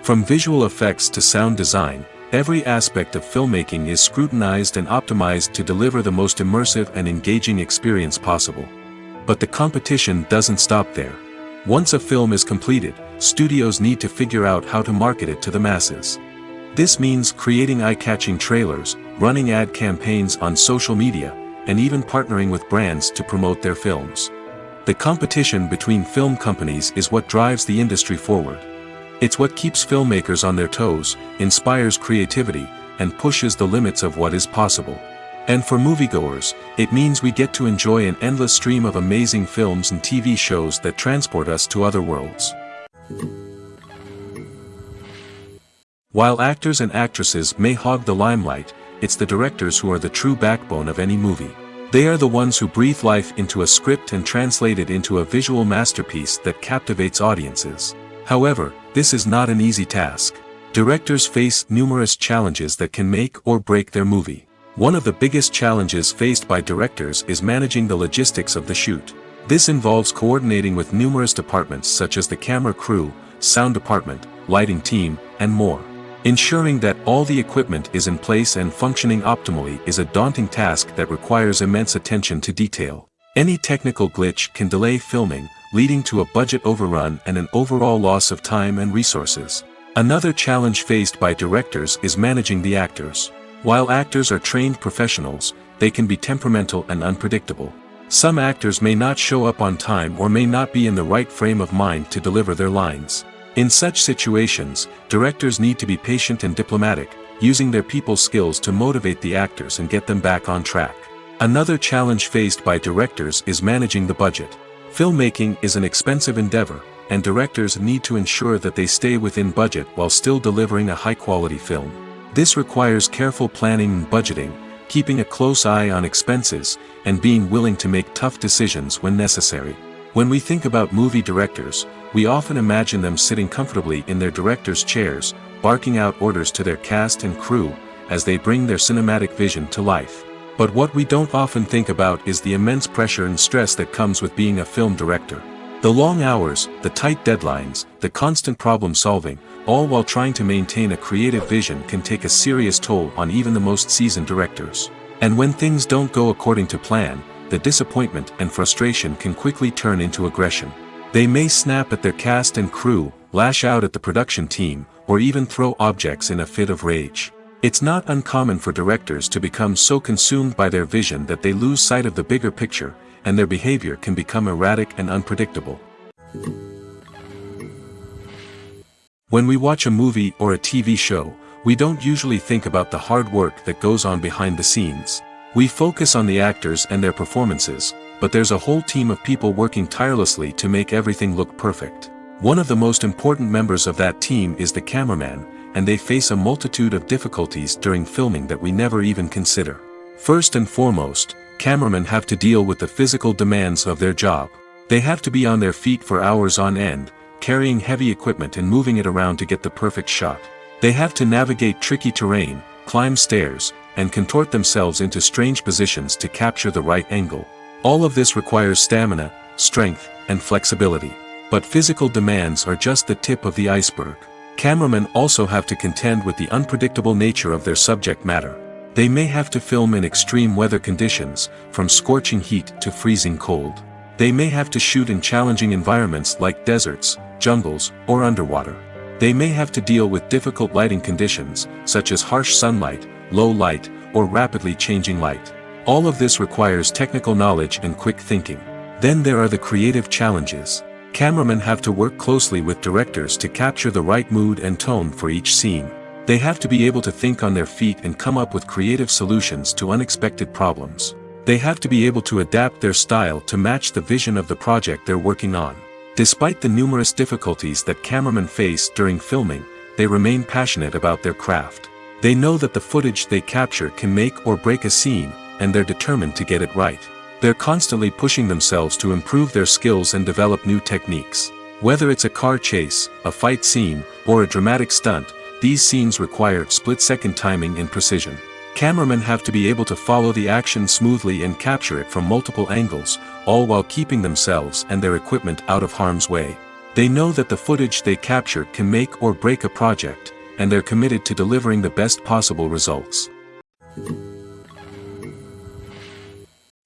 From visual effects to sound design, every aspect of filmmaking is scrutinized and optimized to deliver the most immersive and engaging experience possible. But the competition doesn't stop there. Once a film is completed, studios need to figure out how to market it to the masses. This means creating eye-catching trailers, running ad campaigns on social media, and even partnering with brands to promote their films. The competition between film companies is what drives the industry forward. It's what keeps filmmakers on their toes, inspires creativity, and pushes the limits of what is possible. And for moviegoers, it means we get to enjoy an endless stream of amazing films and TV shows that transport us to other worlds. While actors and actresses may hog the limelight, it's the directors who are the true backbone of any movie. They are the ones who breathe life into a script and translate it into a visual masterpiece that captivates audiences. However, this is not an easy task. Directors face numerous challenges that can make or break their movie. One of the biggest challenges faced by directors is managing the logistics of the shoot. This involves coordinating with numerous departments such as the camera crew, sound department, lighting team, and more. Ensuring that all the equipment is in place and functioning optimally is a daunting task that requires immense attention to detail. Any technical glitch can delay filming, leading to a budget overrun and an overall loss of time and resources. Another challenge faced by directors is managing the actors. While actors are trained professionals, they can be temperamental and unpredictable. Some actors may not show up on time or may not be in the right frame of mind to deliver their lines. In such situations, directors need to be patient and diplomatic, using their people skills to motivate the actors and get them back on track. Another challenge faced by directors is managing the budget. Filmmaking is an expensive endeavor, and directors need to ensure that they stay within budget while still delivering a high-quality film. This requires careful planning and budgeting, keeping a close eye on expenses, and being willing to make tough decisions when necessary. When we think about movie directors, we often imagine them sitting comfortably in their director's chairs, barking out orders to their cast and crew, as they bring their cinematic vision to life. But what we don't often think about is the immense pressure and stress that comes with being a film director. The long hours, the tight deadlines, the constant problem-solving, all while trying to maintain a creative vision can take a serious toll on even the most seasoned directors. And when things don't go according to plan, the disappointment and frustration can quickly turn into aggression. They may snap at their cast and crew, lash out at the production team, or even throw objects in a fit of rage. It's not uncommon for directors to become so consumed by their vision that they lose sight of the bigger picture, and their behavior can become erratic and unpredictable. When we watch a movie or a TV show, we don't usually think about the hard work that goes on behind the scenes. We focus on the actors and their performances, but there's a whole team of people working tirelessly to make everything look perfect. One of the most important members of that team is the cameraman, and they face a multitude of difficulties during filming that we never even consider. First and foremost, cameramen have to deal with the physical demands of their job. They have to be on their feet for hours on end, carrying heavy equipment and moving it around to get the perfect shot. They have to navigate tricky terrain, climb stairs, and contort themselves into strange positions to capture the right angle. All of this requires stamina, strength, and flexibility. But physical demands are just the tip of the iceberg. Cameramen also have to contend with the unpredictable nature of their subject matter. They may have to film in extreme weather conditions, from scorching heat to freezing cold. They may have to shoot in challenging environments like deserts, jungles, or underwater. They may have to deal with difficult lighting conditions, such as harsh sunlight, low light, or rapidly changing light. All of this requires technical knowledge and quick thinking. Then there are the creative challenges. Cameramen have to work closely with directors to capture the right mood and tone for each scene. They have to be able to think on their feet and come up with creative solutions to unexpected problems. They have to be able to adapt their style to match the vision of the project they're working on. Despite the numerous difficulties that cameramen face during filming, they remain passionate about their craft. They know that the footage they capture can make or break a scene, and they're determined to get it right. They're constantly pushing themselves to improve their skills and develop new techniques. Whether it's a car chase, a fight scene, or a dramatic stunt, these scenes require split-second timing and precision. Cameramen have to be able to follow the action smoothly and capture it from multiple angles, all while keeping themselves and their equipment out of harm's way. They know that the footage they capture can make or break a project, and they're committed to delivering the best possible results.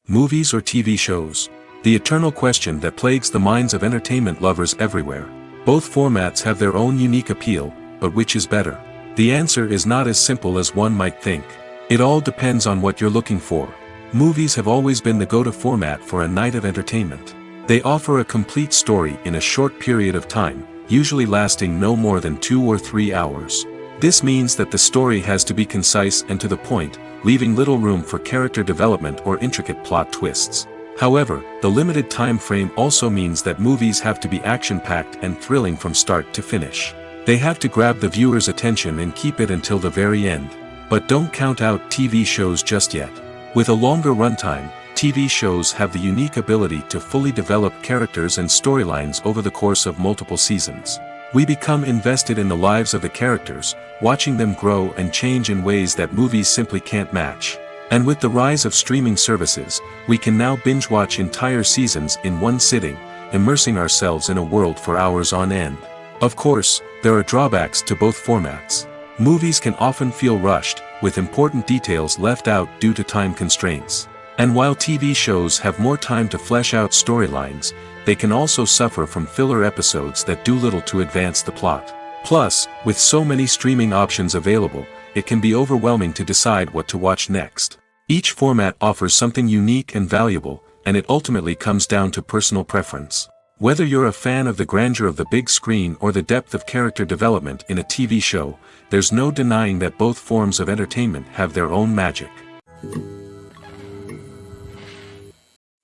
Movies or TV shows? The eternal question that plagues the minds of entertainment lovers everywhere. Both formats have their own unique appeal, but which is better? The answer is not as simple as one might think. It all depends on what you're looking for. Movies have always been the go-to format for a night of entertainment. They offer a complete story in a short period of time, usually lasting no more than 2 or 3 hours. This means that the story has to be concise and to the point, leaving little room for character development or intricate plot twists. However, the limited time frame also means that movies have to be action-packed and thrilling from start to finish. They have to grab the viewer's attention and keep it until the very end. But don't count out TV shows just yet. With a longer runtime, TV shows have the unique ability to fully develop characters and storylines over the course of multiple seasons. We become invested in the lives of the characters, watching them grow and change in ways that movies simply can't match. And with the rise of streaming services, we can now binge-watch entire seasons in one sitting, immersing ourselves in a world for hours on end. Of course, there are drawbacks to both formats. Movies can often feel rushed, with important details left out due to time constraints. And while TV shows have more time to flesh out storylines, they can also suffer from filler episodes that do little to advance the plot. Plus, with so many streaming options available, it can be overwhelming to decide what to watch next. Each format offers something unique and valuable, and it ultimately comes down to personal preference. Whether you're a fan of the grandeur of the big screen or the depth of character development in a TV show, there's no denying that both forms of entertainment have their own magic.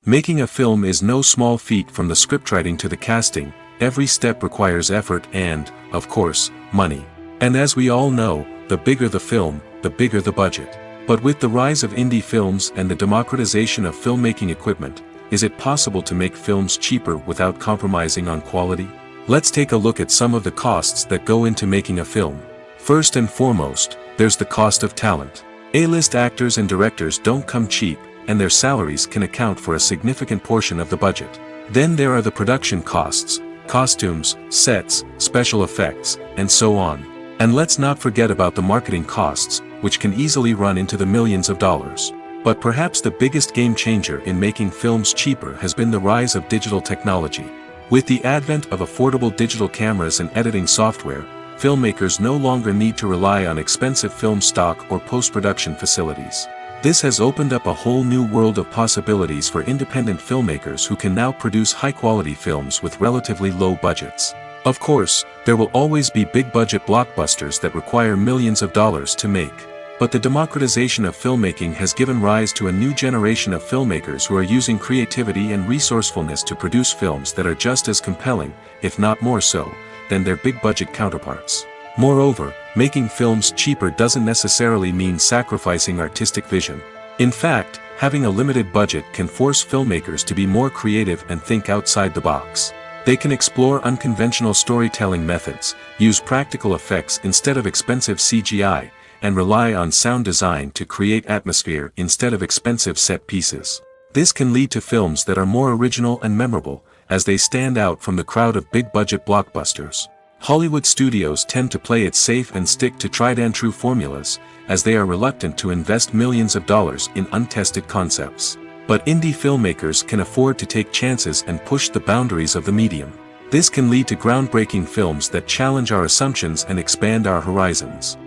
Making a film is no small feat. From the scriptwriting to the casting, every step requires effort and, of course, money. And as we all know, the bigger the film, the bigger the budget. But with the rise of indie films and the democratization of filmmaking equipment, is it possible to make films cheaper without compromising on quality? Let's take a look at some of the costs that go into making a film. First and foremost, there's the cost of talent. A-list actors and directors don't come cheap, and their salaries can account for a significant portion of the budget. Then there are the production costs, costumes, sets, special effects, and so on. And let's not forget about the marketing costs, which can easily run into the millions of dollars. But perhaps the biggest game changer in making films cheaper has been the rise of digital technology. With the advent of affordable digital cameras and editing software, filmmakers no longer need to rely on expensive film stock or post-production facilities. This has opened up a whole new world of possibilities for independent filmmakers who can now produce high-quality films with relatively low budgets. Of course, there will always be big-budget blockbusters that require millions of dollars to make. But the democratization of filmmaking has given rise to a new generation of filmmakers who are using creativity and resourcefulness to produce films that are just as compelling, if not more so, than their big-budget counterparts. Moreover, making films cheaper doesn't necessarily mean sacrificing artistic vision. In fact, having a limited budget can force filmmakers to be more creative and think outside the box. They can explore unconventional storytelling methods, use practical effects instead of expensive CGI, and rely on sound design to create atmosphere instead of expensive set pieces. This can lead to films that are more original and memorable, as they stand out from the crowd of big-budget blockbusters. Hollywood studios tend to play it safe and stick to tried-and-true formulas, as they are reluctant to invest millions of dollars in untested concepts. But indie filmmakers can afford to take chances and push the boundaries of the medium. This can lead to groundbreaking films that challenge our assumptions and expand our horizons.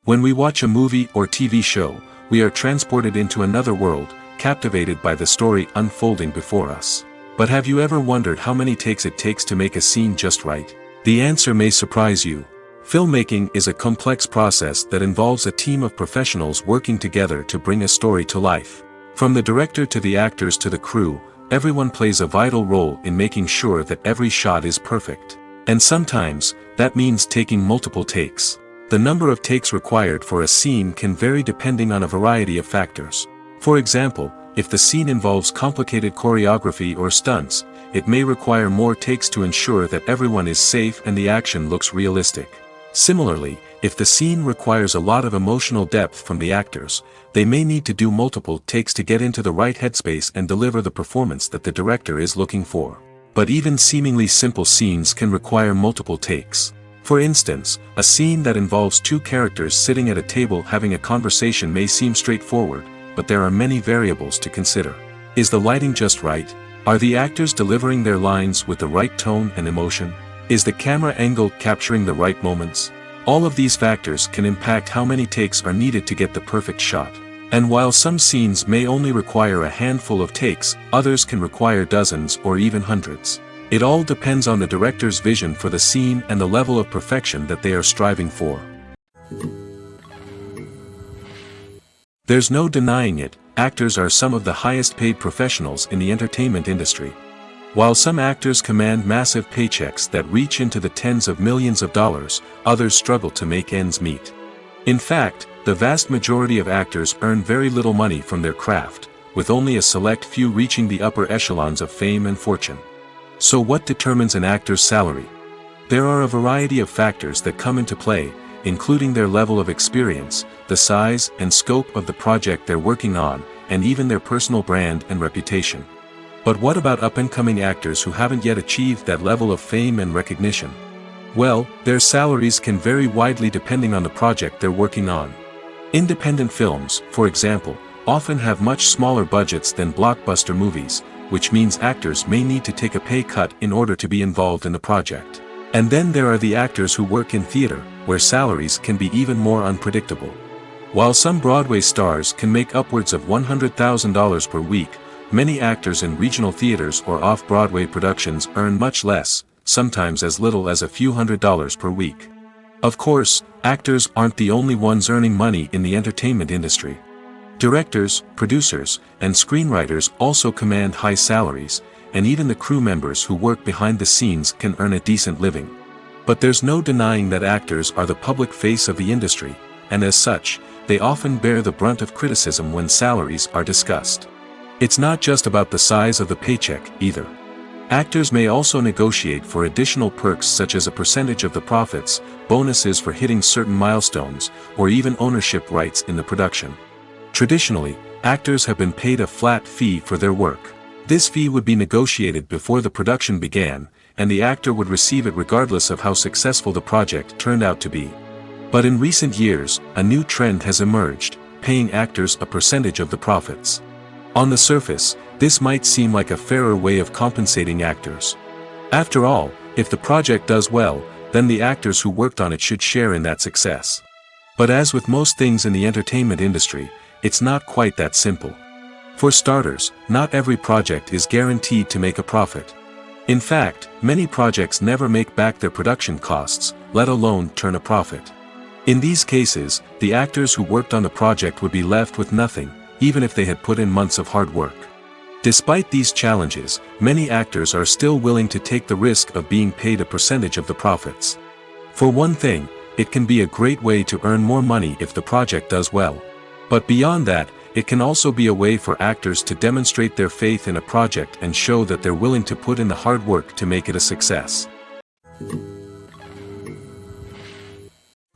When we watch a movie or TV show, we are transported into another world, captivated by the story unfolding before us. But have you ever wondered how many takes it takes to make a scene just right? The answer may surprise you. Filmmaking is a complex process that involves a team of professionals working together to bring a story to life. From the director to the actors to the crew, everyone plays a vital role in making sure that every shot is perfect. And sometimes, that means taking multiple takes. The number of takes required for a scene can vary depending on a variety of factors. For example, if the scene involves complicated choreography or stunts, it may require more takes to ensure that everyone is safe and the action looks realistic. Similarly, if the scene requires a lot of emotional depth from the actors, they may need to do multiple takes to get into the right headspace and deliver the performance that the director is looking for. But even seemingly simple scenes can require multiple takes. For instance, a scene that involves two characters sitting at a table having a conversation may seem straightforward, but there are many variables to consider. Is the lighting just right? Are the actors delivering their lines with the right tone and emotion? Is the camera angle capturing the right moments? All of these factors can impact how many takes are needed to get the perfect shot. And while some scenes may only require a handful of takes, others can require dozens or even hundreds. It all depends on the director's vision for the scene and the level of perfection that they are striving for. There's no denying it, actors are some of the highest paid professionals in the entertainment industry. While some actors command massive paychecks that reach into the tens of millions of dollars, others struggle to make ends meet. In fact, the vast majority of actors earn very little money from their craft, with only a select few reaching the upper echelons of fame and fortune. So what determines an actor's salary? There are a variety of factors that come into play, including their level of experience, the size and scope of the project they're working on, and even their personal brand and reputation. But what about up-and-coming actors who haven't yet achieved that level of fame and recognition? Well, their salaries can vary widely depending on the project they're working on. Independent films, for example, often have much smaller budgets than blockbuster movies, which means actors may need to take a pay cut in order to be involved in the project. And then there are the actors who work in theater, where salaries can be even more unpredictable. While some Broadway stars can make upwards of $100,000 per week, many actors in regional theaters or off-Broadway productions earn much less, sometimes as little as a few $100s per week. Of course, actors aren't the only ones earning money in the entertainment industry. Directors, producers, and screenwriters also command high salaries, and even the crew members who work behind the scenes can earn a decent living. But there's no denying that actors are the public face of the industry, and as such, they often bear the brunt of criticism when salaries are discussed. It's not just about the size of the paycheck, either. Actors may also negotiate for additional perks such as a percentage of the profits, bonuses for hitting certain milestones, or even ownership rights in the production. Traditionally, actors have been paid a flat fee for their work. This fee would be negotiated before the production began, and the actor would receive it regardless of how successful the project turned out to be. But in recent years, a new trend has emerged, paying actors a percentage of the profits. On the surface, this might seem like a fairer way of compensating actors. After all, if the project does well, then the actors who worked on it should share in that success. But as with most things in the entertainment industry, it's not quite that simple. For starters, not every project is guaranteed to make a profit. In fact, many projects never make back their production costs, let alone turn a profit. In these cases, the actors who worked on the project would be left with nothing, even if they had put in months of hard work. Despite these challenges, many actors are still willing to take the risk of being paid a percentage of the profits. For one thing, it can be a great way to earn more money if the project does well. But beyond that, it can also be a way for actors to demonstrate their faith in a project and show that they're willing to put in the hard work to make it a success.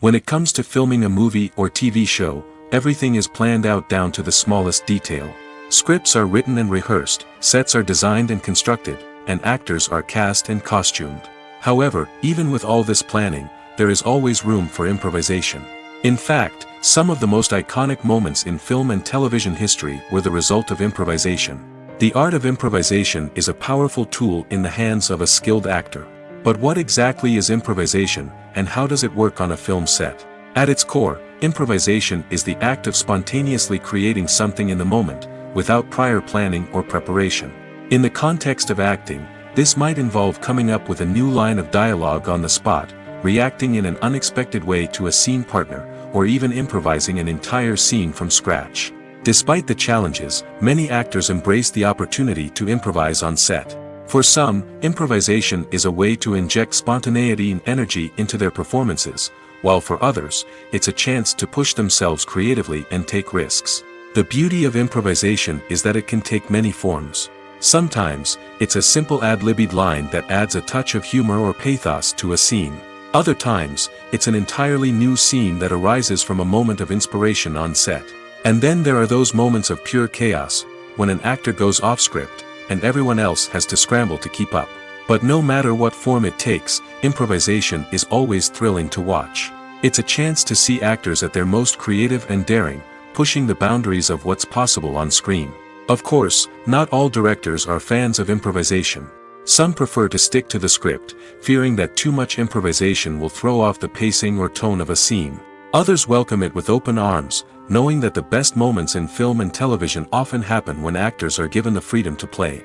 When it comes to filming a movie or TV show, everything is planned out down to the smallest detail. Scripts are written and rehearsed, sets are designed and constructed, and actors are cast and costumed. However, even with all this planning, there is always room for improvisation. In fact, some of the most iconic moments in film and television history were the result of improvisation. The art of improvisation is a powerful tool in the hands of a skilled actor. But what exactly is improvisation, and how does it work on a film set? At its core, improvisation is the act of spontaneously creating something in the moment, without prior planning or preparation. In the context of acting, this might involve coming up with a new line of dialogue on the spot, reacting in an unexpected way to a scene partner, or even improvising an entire scene from scratch. Despite the challenges, many actors embrace the opportunity to improvise on set. For some, improvisation is a way to inject spontaneity and energy into their performances, while for others, it's a chance to push themselves creatively and take risks. The beauty of improvisation is that it can take many forms. Sometimes, it's a simple ad-libbed line that adds a touch of humor or pathos to a scene. Other times, it's an entirely new scene that arises from a moment of inspiration on set. And then there are those moments of pure chaos, when an actor goes off script, and everyone else has to scramble to keep up. But no matter what form it takes, improvisation is always thrilling to watch. It's a chance to see actors at their most creative and daring, pushing the boundaries of what's possible on screen. Of course, not all directors are fans of improvisation. Some prefer to stick to the script, fearing that too much improvisation will throw off the pacing or tone of a scene. Others welcome it with open arms, knowing that the best moments in film and television often happen when actors are given the freedom to play.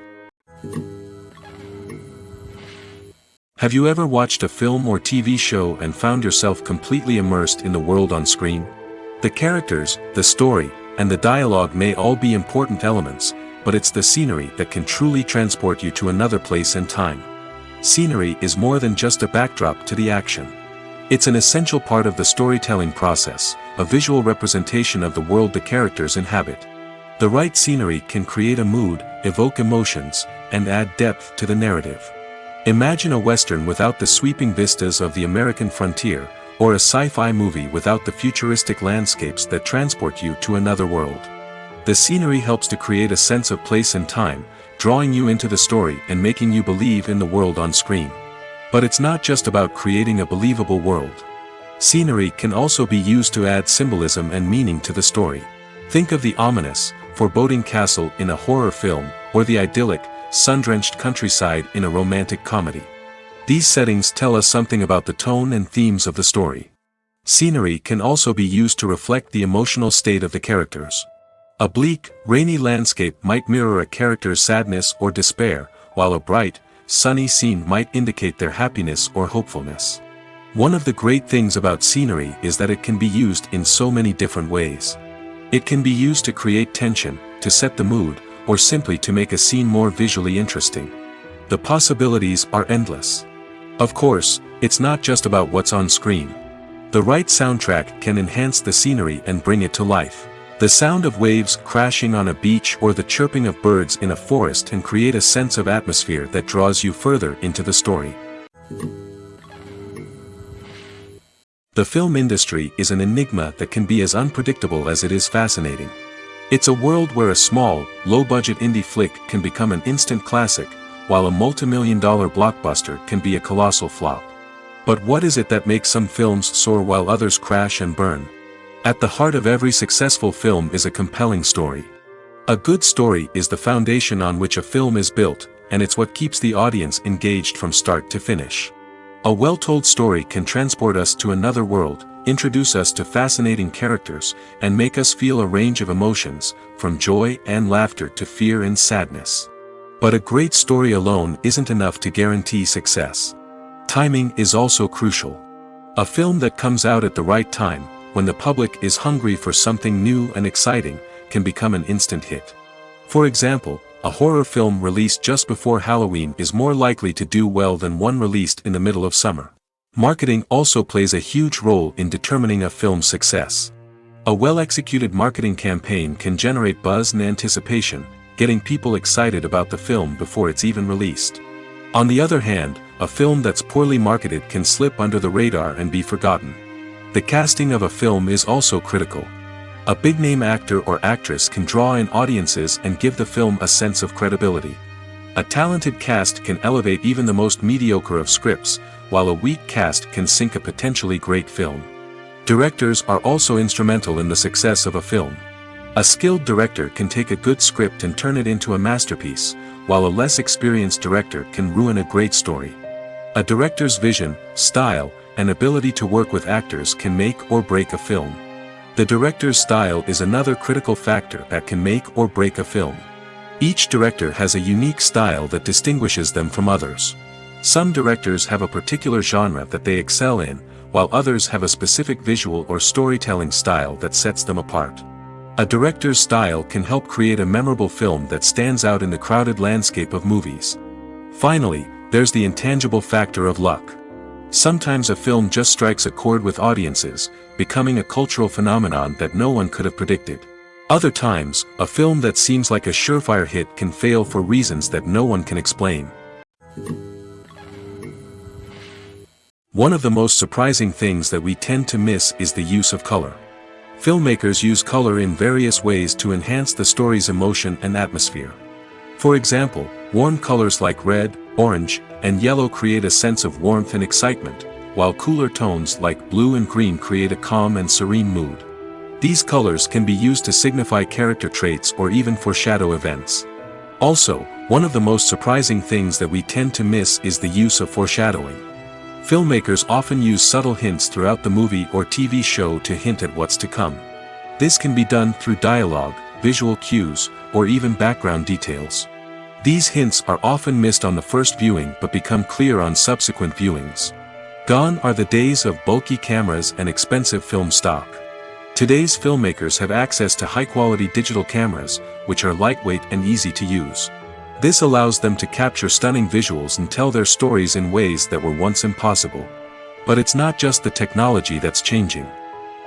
Have you ever watched a film or TV show and found yourself completely immersed in the world on screen? The characters, the story, and the dialogue may all be important elements, but it's the scenery that can truly transport you to another place and time. Scenery is more than just a backdrop to the action. It's an essential part of the storytelling process, a visual representation of the world the characters inhabit. The right scenery can create a mood, evoke emotions, and add depth to the narrative. Imagine a Western without the sweeping vistas of the American frontier, or a sci-fi movie without the futuristic landscapes that transport you to another world. The scenery helps to create a sense of place and time, drawing you into the story and making you believe in the world on screen. But it's not just about creating a believable world. Scenery can also be used to add symbolism and meaning to the story. Think of the ominous, foreboding castle in a horror film, or the idyllic, sun-drenched countryside in a romantic comedy. These settings tell us something about the tone and themes of the story. Scenery can also be used to reflect the emotional state of the characters. A bleak, rainy landscape might mirror a character's sadness or despair, while a bright, sunny scene might indicate their happiness or hopefulness. One of the great things about scenery is that it can be used in so many different ways. It can be used to create tension, to set the mood, or simply to make a scene more visually interesting. The possibilities are endless. Of course, it's not just about what's on screen. The right soundtrack can enhance the scenery and bring it to life. The sound of waves crashing on a beach or the chirping of birds in a forest can create a sense of atmosphere that draws you further into the story. The film industry is an enigma that can be as unpredictable as it is fascinating. It's a world where a small, low-budget indie flick can become an instant classic, while a multi-million-dollar blockbuster can be a colossal flop. But what is it that makes some films soar while others crash and burn? At the heart of every successful film is a compelling story. A good story is the foundation on which a film is built, and it's what keeps the audience engaged from start to finish. A well-told story can transport us to another world, introduce us to fascinating characters, and make us feel a range of emotions, from joy and laughter to fear and sadness. But a great story alone isn't enough to guarantee success. Timing is also crucial. A film that comes out at the right time, when the public is hungry for something new and exciting, can become an instant hit. For example, a horror film released just before Halloween is more likely to do well than one released in the middle of summer. Marketing also plays a huge role in determining a film's success. A well-executed marketing campaign can generate buzz and anticipation, getting people excited about the film before it's even released. On the other hand, a film that's poorly marketed can slip under the radar and be forgotten. The casting of a film is also critical. A big-name actor or actress can draw in audiences and give the film a sense of credibility. A talented cast can elevate even the most mediocre of scripts, while a weak cast can sink a potentially great film. Directors are also instrumental in the success of a film. A skilled director can take a good script and turn it into a masterpiece, while a less experienced director can ruin a great story. A director's vision, style, and ability to work with actors can make or break a film. The director's style is another critical factor that can make or break a film. Each director has a unique style that distinguishes them from others. Some directors have a particular genre that they excel in, while others have a specific visual or storytelling style that sets them apart. A director's style can help create a memorable film that stands out in the crowded landscape of movies. Finally, there's the intangible factor of luck. Sometimes a film just strikes a chord with audiences, becoming a cultural phenomenon that no one could have predicted. Other times, a film that seems like a surefire hit can fail for reasons that no one can explain. One of the most surprising things that we tend to miss is the use of color. Filmmakers use color in various ways to enhance the story's emotion and atmosphere. For example, warm colors like red, orange, and yellow create a sense of warmth and excitement, while cooler tones like blue and green create a calm and serene mood. These colors can be used to signify character traits or even foreshadow events. Also, one of the most surprising things that we tend to miss is the use of foreshadowing. Filmmakers often use subtle hints throughout the movie or TV show to hint at what's to come. This can be done through dialogue, visual cues, or even background details. These hints are often missed on the first viewing but become clear on subsequent viewings. Gone are the days of bulky cameras and expensive film stock. Today's filmmakers have access to high-quality digital cameras, which are lightweight and easy to use. This allows them to capture stunning visuals and tell their stories in ways that were once impossible. But it's not just the technology that's changing.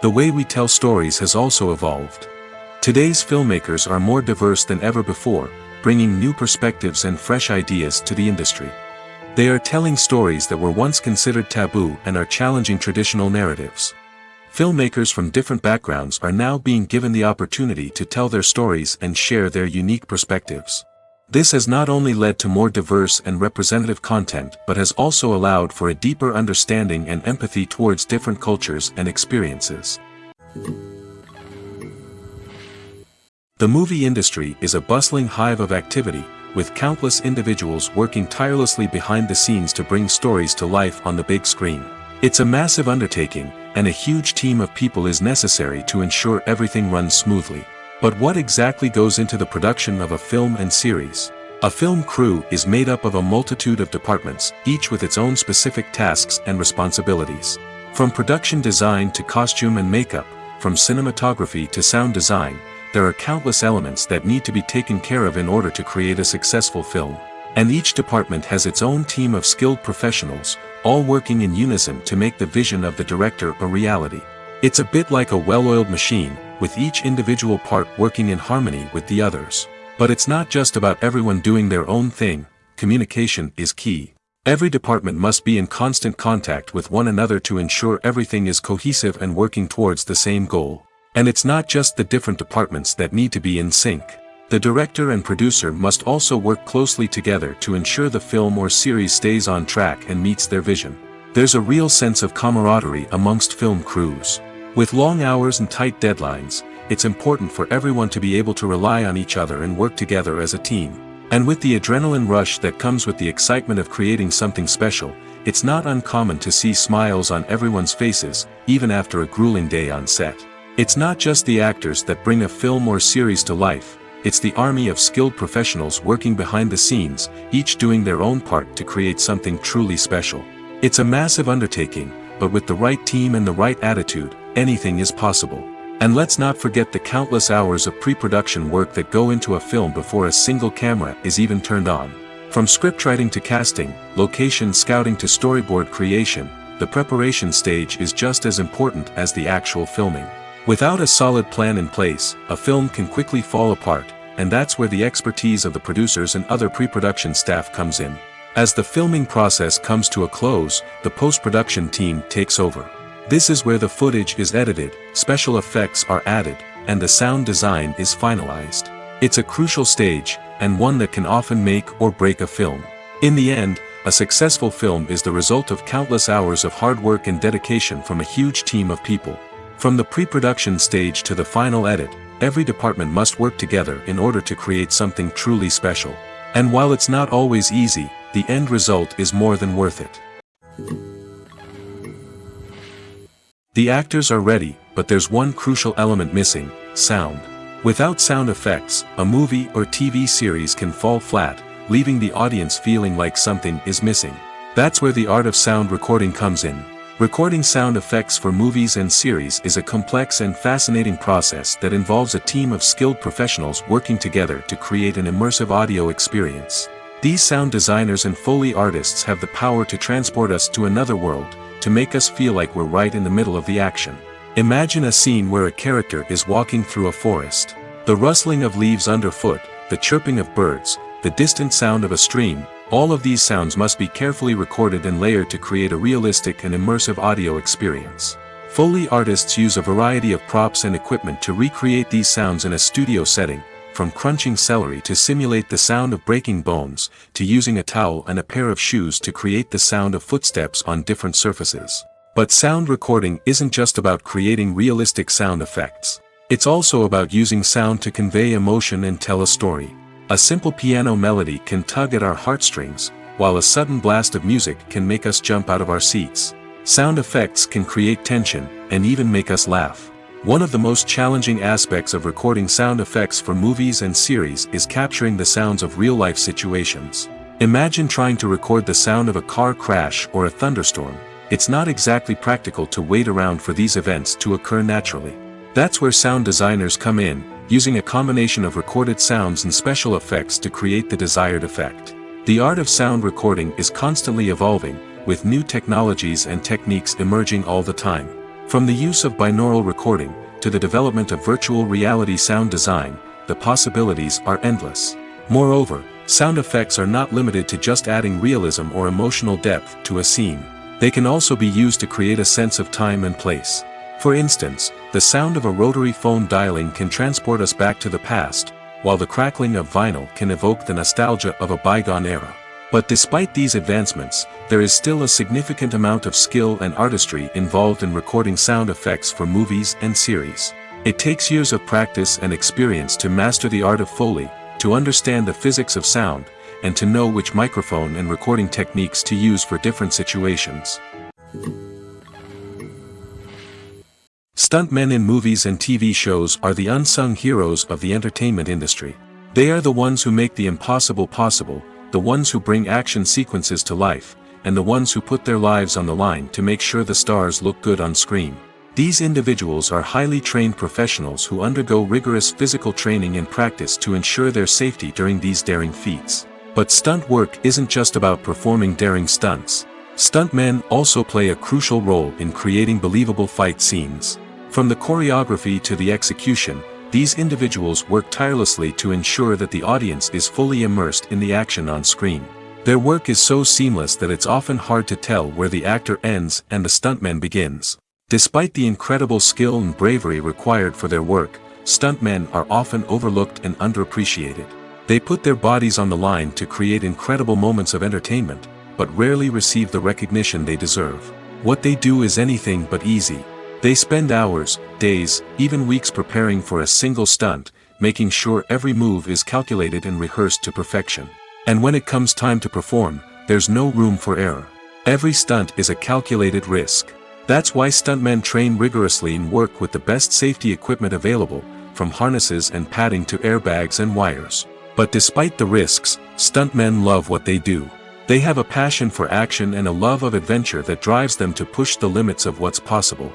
The way we tell stories has also evolved. Today's filmmakers are more diverse than ever before, bringing new perspectives and fresh ideas to the industry. They are telling stories that were once considered taboo and are challenging traditional narratives. Filmmakers from different backgrounds are now being given the opportunity to tell their stories and share their unique perspectives. This has not only led to more diverse and representative content but has also allowed for a deeper understanding and empathy towards different cultures and experiences. The movie industry is a bustling hive of activity, with countless individuals working tirelessly behind the scenes to bring stories to life on the big screen. It's a massive undertaking, and a huge team of people is necessary to ensure everything runs smoothly. But what exactly goes into the production of a film and series? A film crew is made up of a multitude of departments, each with its own specific tasks and responsibilities. From production design to costume and makeup, from cinematography to sound design, there are countless elements that need to be taken care of in order to create a successful film. And each department has its own team of skilled professionals, all working in unison to make the vision of the director a reality. It's a bit like a well-oiled machine, with each individual part working in harmony with the others. But it's not just about everyone doing their own thing. Communication is key. Every department must be in constant contact with one another to ensure everything is cohesive and working towards the same goal. And it's not just the different departments that need to be in sync. The director and producer must also work closely together to ensure the film or series stays on track and meets their vision. There's a real sense of camaraderie amongst film crews. With long hours and tight deadlines, it's important for everyone to be able to rely on each other and work together as a team. And with the adrenaline rush that comes with the excitement of creating something special, it's not uncommon to see smiles on everyone's faces, even after a grueling day on set. It's not just the actors that bring a film or series to life, it's the army of skilled professionals working behind the scenes, each doing their own part to create something truly special. It's a massive undertaking, but with the right team and the right attitude, anything is possible. And let's not forget the countless hours of pre-production work that go into a film before a single camera is even turned on. From scriptwriting to casting, location scouting to storyboard creation, the preparation stage is just as important as the actual filming. Without a solid plan in place, a film can quickly fall apart, and that's where the expertise of the producers and other pre-production staff comes in. As the filming process comes to a close, the post-production team takes over. This is where the footage is edited, special effects are added, and the sound design is finalized. It's a crucial stage, and one that can often make or break a film. In the end, a successful film is the result of countless hours of hard work and dedication from a huge team of people. From the pre-production stage to the final edit, every department must work together in order to create something truly special. And while it's not always easy, the end result is more than worth it. The actors are ready, but there's one crucial element missing: sound. Without sound effects, a movie or TV series can fall flat, leaving the audience feeling like something is missing. That's where the art of sound recording comes in. Recording sound effects for movies and series is a complex and fascinating process that involves a team of skilled professionals working together to create an immersive audio experience. These sound designers and Foley artists have the power to transport us to another world, to make us feel like we're right in the middle of the action. Imagine a scene where a character is walking through a forest. The rustling of leaves underfoot, the chirping of birds, the distant sound of a stream, all of these sounds must be carefully recorded and layered to create a realistic and immersive audio experience. Foley artists use a variety of props and equipment to recreate these sounds in a studio setting, from crunching celery to simulate the sound of breaking bones, to using a towel and a pair of shoes to create the sound of footsteps on different surfaces. But sound recording isn't just about creating realistic sound effects. It's also about using sound to convey emotion and tell a story. A simple piano melody can tug at our heartstrings, while a sudden blast of music can make us jump out of our seats. Sound effects can create tension, and even make us laugh. One of the most challenging aspects of recording sound effects for movies and series is capturing the sounds of real-life situations. Imagine trying to record the sound of a car crash or a thunderstorm. It's not exactly practical to wait around for these events to occur naturally. That's where sound designers come in, using a combination of recorded sounds and special effects to create the desired effect. The art of sound recording is constantly evolving, with new technologies and techniques emerging all the time. From the use of binaural recording, to the development of virtual reality sound design, the possibilities are endless. Moreover, sound effects are not limited to just adding realism or emotional depth to a scene. They can also be used to create a sense of time and place. For instance, the sound of a rotary phone dialing can transport us back to the past, while the crackling of vinyl can evoke the nostalgia of a bygone era. But despite these advancements, there is still a significant amount of skill and artistry involved in recording sound effects for movies and series. It takes years of practice and experience to master the art of Foley, to understand the physics of sound, and to know which microphone and recording techniques to use for different situations. Stuntmen in movies and TV shows are the unsung heroes of the entertainment industry. They are the ones who make the impossible possible, the ones who bring action sequences to life, and the ones who put their lives on the line to make sure the stars look good on screen. These individuals are highly trained professionals who undergo rigorous physical training and practice to ensure their safety during these daring feats. But stunt work isn't just about performing daring stunts. Stuntmen also play a crucial role in creating believable fight scenes. From the choreography to the execution, these individuals work tirelessly to ensure that the audience is fully immersed in the action on screen. Their work is so seamless that it's often hard to tell where the actor ends and the stuntman begins. Despite the incredible skill and bravery required for their work, stuntmen are often overlooked and underappreciated. They put their bodies on the line to create incredible moments of entertainment, but rarely receive the recognition they deserve. What they do is anything but easy. They spend hours, days, even weeks preparing for a single stunt, making sure every move is calculated and rehearsed to perfection. And when it comes time to perform, there's no room for error. Every stunt is a calculated risk. That's why stuntmen train rigorously and work with the best safety equipment available, from harnesses and padding to airbags and wires. But despite the risks, stuntmen love what they do. They have a passion for action and a love of adventure that drives them to push the limits of what's possible.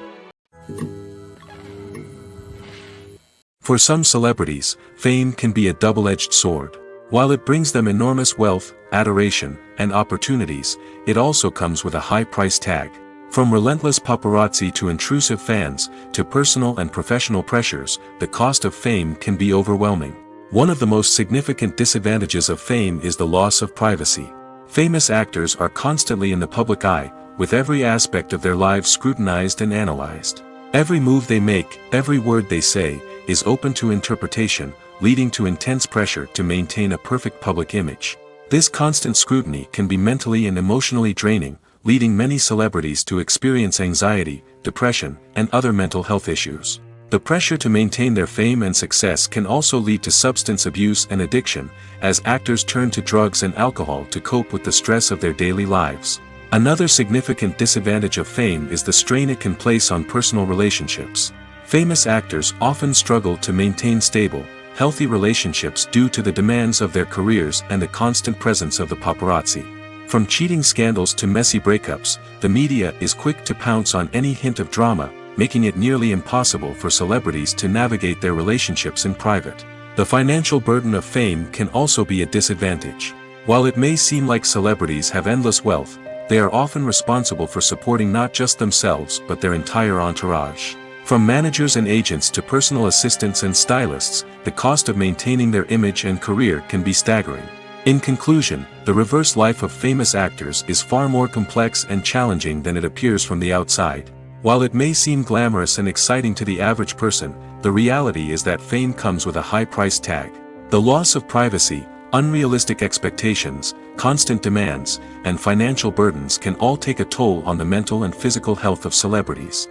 For some celebrities, fame can be a double-edged sword. While it brings them enormous wealth, adoration, and opportunities, it also comes with a high price tag. From relentless paparazzi to intrusive fans, to personal and professional pressures, the cost of fame can be overwhelming. One of the most significant disadvantages of fame is the loss of privacy. Famous actors are constantly in the public eye, with every aspect of their lives scrutinized and analyzed. Every move they make, every word they say, is open to interpretation, leading to intense pressure to maintain a perfect public image. This constant scrutiny can be mentally and emotionally draining, leading many celebrities to experience anxiety, depression, and other mental health issues. The pressure to maintain their fame and success can also lead to substance abuse and addiction, as actors turn to drugs and alcohol to cope with the stress of their daily lives. Another significant disadvantage of fame is the strain it can place on personal relationships. Famous actors often struggle to maintain stable, healthy relationships due to the demands of their careers and the constant presence of the paparazzi. From cheating scandals to messy breakups, the media is quick to pounce on any hint of drama, making it nearly impossible for celebrities to navigate their relationships in private. The financial burden of fame can also be a disadvantage. While it may seem like celebrities have endless wealth, they are often responsible for supporting not just themselves but their entire entourage. From managers and agents to personal assistants and stylists, the cost of maintaining their image and career can be staggering. In conclusion, the reverse life of famous actors is far more complex and challenging than it appears from the outside. While it may seem glamorous and exciting to the average person, the reality is that fame comes with a high price tag. The loss of privacy, unrealistic expectations, constant demands, and financial burdens can all take a toll on the mental and physical health of celebrities.